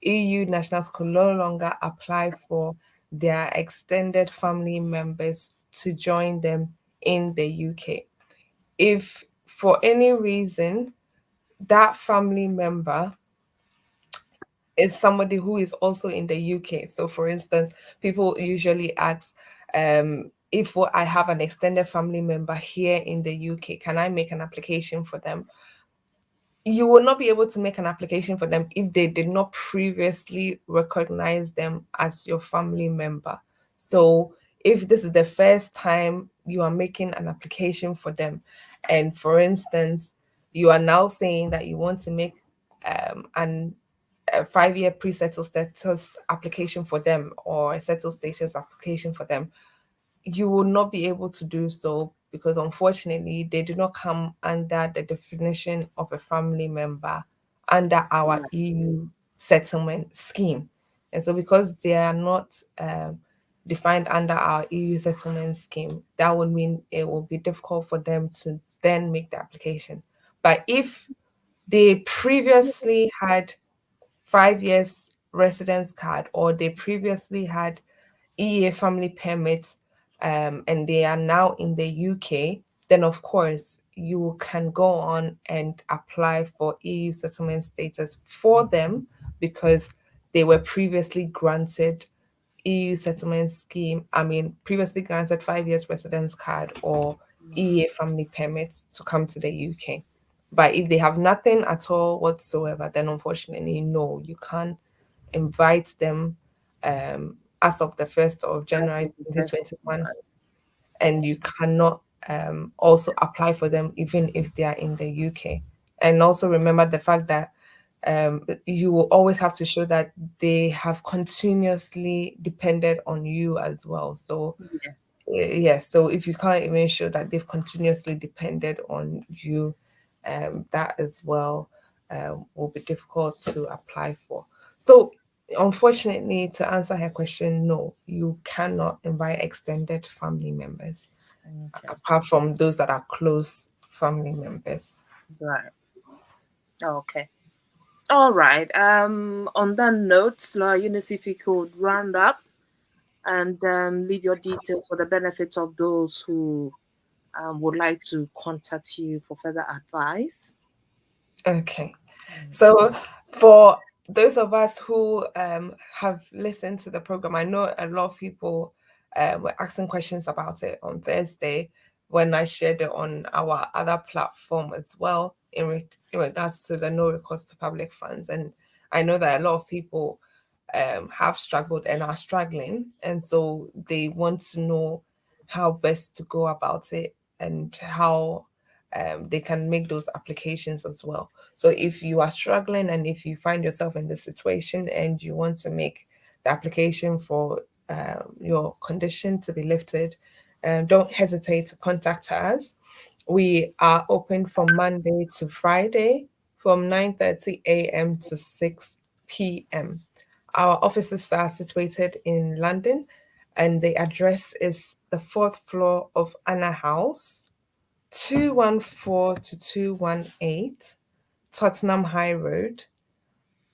EU nationals could no longer apply for their extended family members to join them in the UK. If for any reason that family member is somebody who is also in the UK. So, for instance, people usually ask, if I have an extended family member here in the UK, can I make an application for them? You will not be able to make an application for them if they did not previously recognize them as your family member. So, if this is the first time you are making an application for them, and for instance, you are now saying that you want to make an a 5 year pre-settle status application for them or a settle status application for them, you will not be able to do so because unfortunately they do not come under the definition of a family member under our right. EU settlement scheme. And so because they are not defined under our EU settlement scheme, that would mean it will be difficult for them to then make the application. But if they previously had 5 years residence card or they previously had EA family permit and they are now in the UK, then of course you can go on and apply for EU settlement status for them because they were previously granted EU settlement scheme, I mean, previously granted 5 years residence card or EA family permits to come to the UK. But if they have nothing at all whatsoever, then unfortunately, no, you can't invite them as of the 1st of That's January the first one. 2021, Right. and you cannot also apply for them even if they are in the UK. And also remember the fact that you will always have to show that they have continuously depended on you as well. So Yes. yes, so if you can't even show that they've continuously depended on you, that as well will be difficult to apply for. So, unfortunately, to answer her question, no, you cannot invite extended family members Okay. apart from those that are close family members. Right. Okay. All right. On that note, Laura Eunice, if you could round up and leave your details for the benefit of those who would like to contact you for further advice. Okay. Mm. So, for those of us who have listened to the program, I know a lot of people were asking questions about it on Thursday when I shared it on our other platform as well in regards to the no recourse to public funds. And I know that a lot of people have struggled and are struggling. And so they want to know how best to go about it and how they can make those applications as well. So if you are struggling and if you find yourself in this situation and you want to make the application for your condition to be lifted, don't hesitate to contact us. We are open from Monday to Friday from 9:30 a.m. to 6 p.m. Our offices are situated in London and the address is the fourth floor of Anna House, 214 to 218 Tottenham High Road.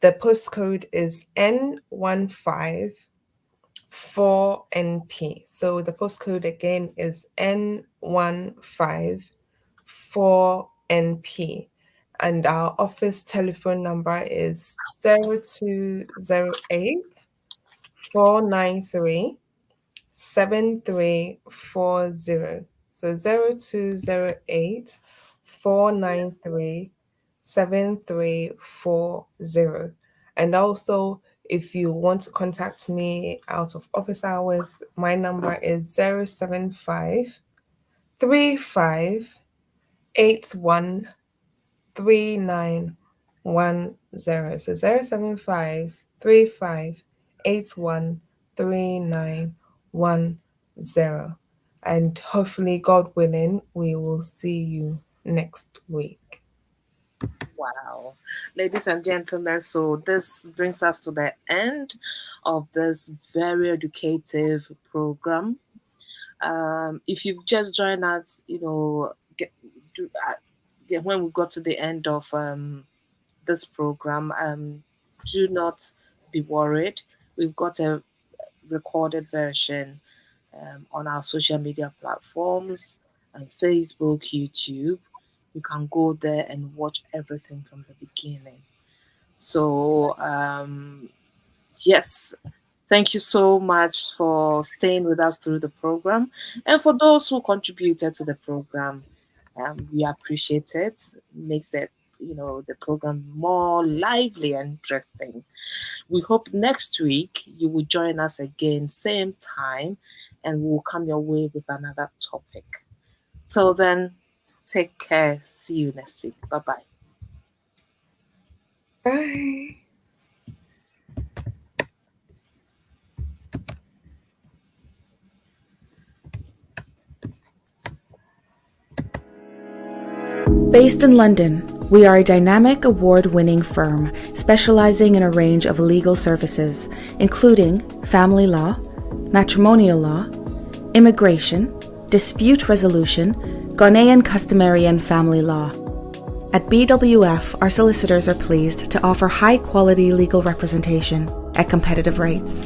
The postcode is N154NP. So the postcode again is N154NP. And our office telephone number is 0208 493 7340. So 0208 493 7340. And also, if you want to contact me out of office hours, my number is 075 35 81 3910. So 075 35 81 3910. And hopefully, God willing, we will see you next week. Wow. Ladies and gentlemen, so this brings us to the end of this very educative program. If you've just joined us, do, when we got to the end of this program, do not be worried. We've got a recorded version on our social media platforms and Facebook, YouTube. You can go there and watch everything from the beginning. So, yes, thank you so much for staying with us through the program. And for those who contributed to the program, we appreciate it. Makes the program more lively and interesting. We hope next week you will join us again, same time, and we'll come your way with another topic. Till then, take care. See you next week. Bye bye. Bye. Based in London, we are a dynamic award-winning firm specializing in a range of legal services, including family law, matrimonial law, immigration, dispute resolution, Ghanaian customary and family law. At BWF, our solicitors are pleased to offer high-quality legal representation at competitive rates.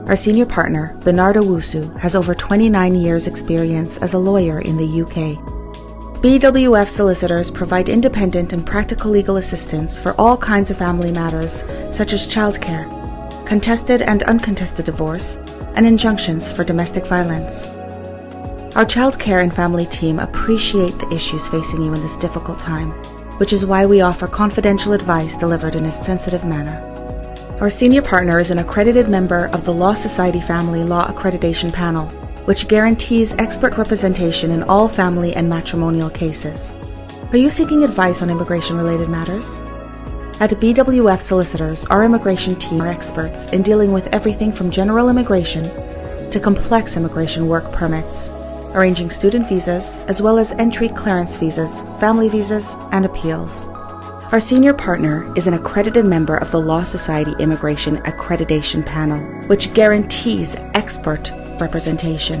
Our senior partner, Bernardo Wusu, has over 29 years' experience as a lawyer in the UK. BWF Solicitors provide independent and practical legal assistance for all kinds of family matters, such as childcare, contested and uncontested divorce, and injunctions for domestic violence. Our childcare and family team appreciate the issues facing you in this difficult time, which is why we offer confidential advice delivered in a sensitive manner. Our senior partner is an accredited member of the Law Society Family Law Accreditation Panel, which guarantees expert representation in all family and matrimonial cases. Are you seeking advice on immigration-related matters? At BWF Solicitors, our immigration team are experts in dealing with everything from general immigration to complex immigration work permits, arranging student visas, as well as entry clearance visas, family visas, and appeals. Our senior partner is an accredited member of the Law Society Immigration Accreditation Panel, which guarantees expert representation.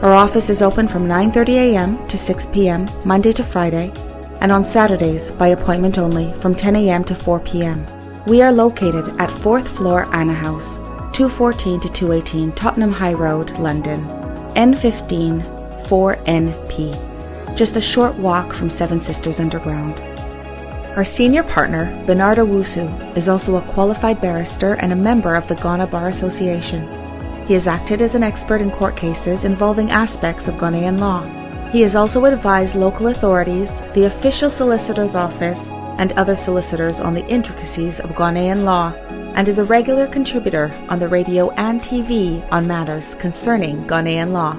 Our office is open from 9:30 a.m. to 6 p.m. Monday to Friday, and on Saturdays by appointment only from 10 a.m. to 4 p.m. We are located at 4th floor Anna House, 214 to 218 Tottenham High Road, London, N15 4NP, just a short walk from Seven Sisters Underground. Our senior partner, Bernardo Wusu, is also a qualified barrister and a member of the Ghana Bar Association. He has acted as an expert in court cases involving aspects of Ghanaian law. He has also advised local authorities, the official solicitor's office, and other solicitors on the intricacies of Ghanaian law, and is a regular contributor on the radio and TV on matters concerning Ghanaian law.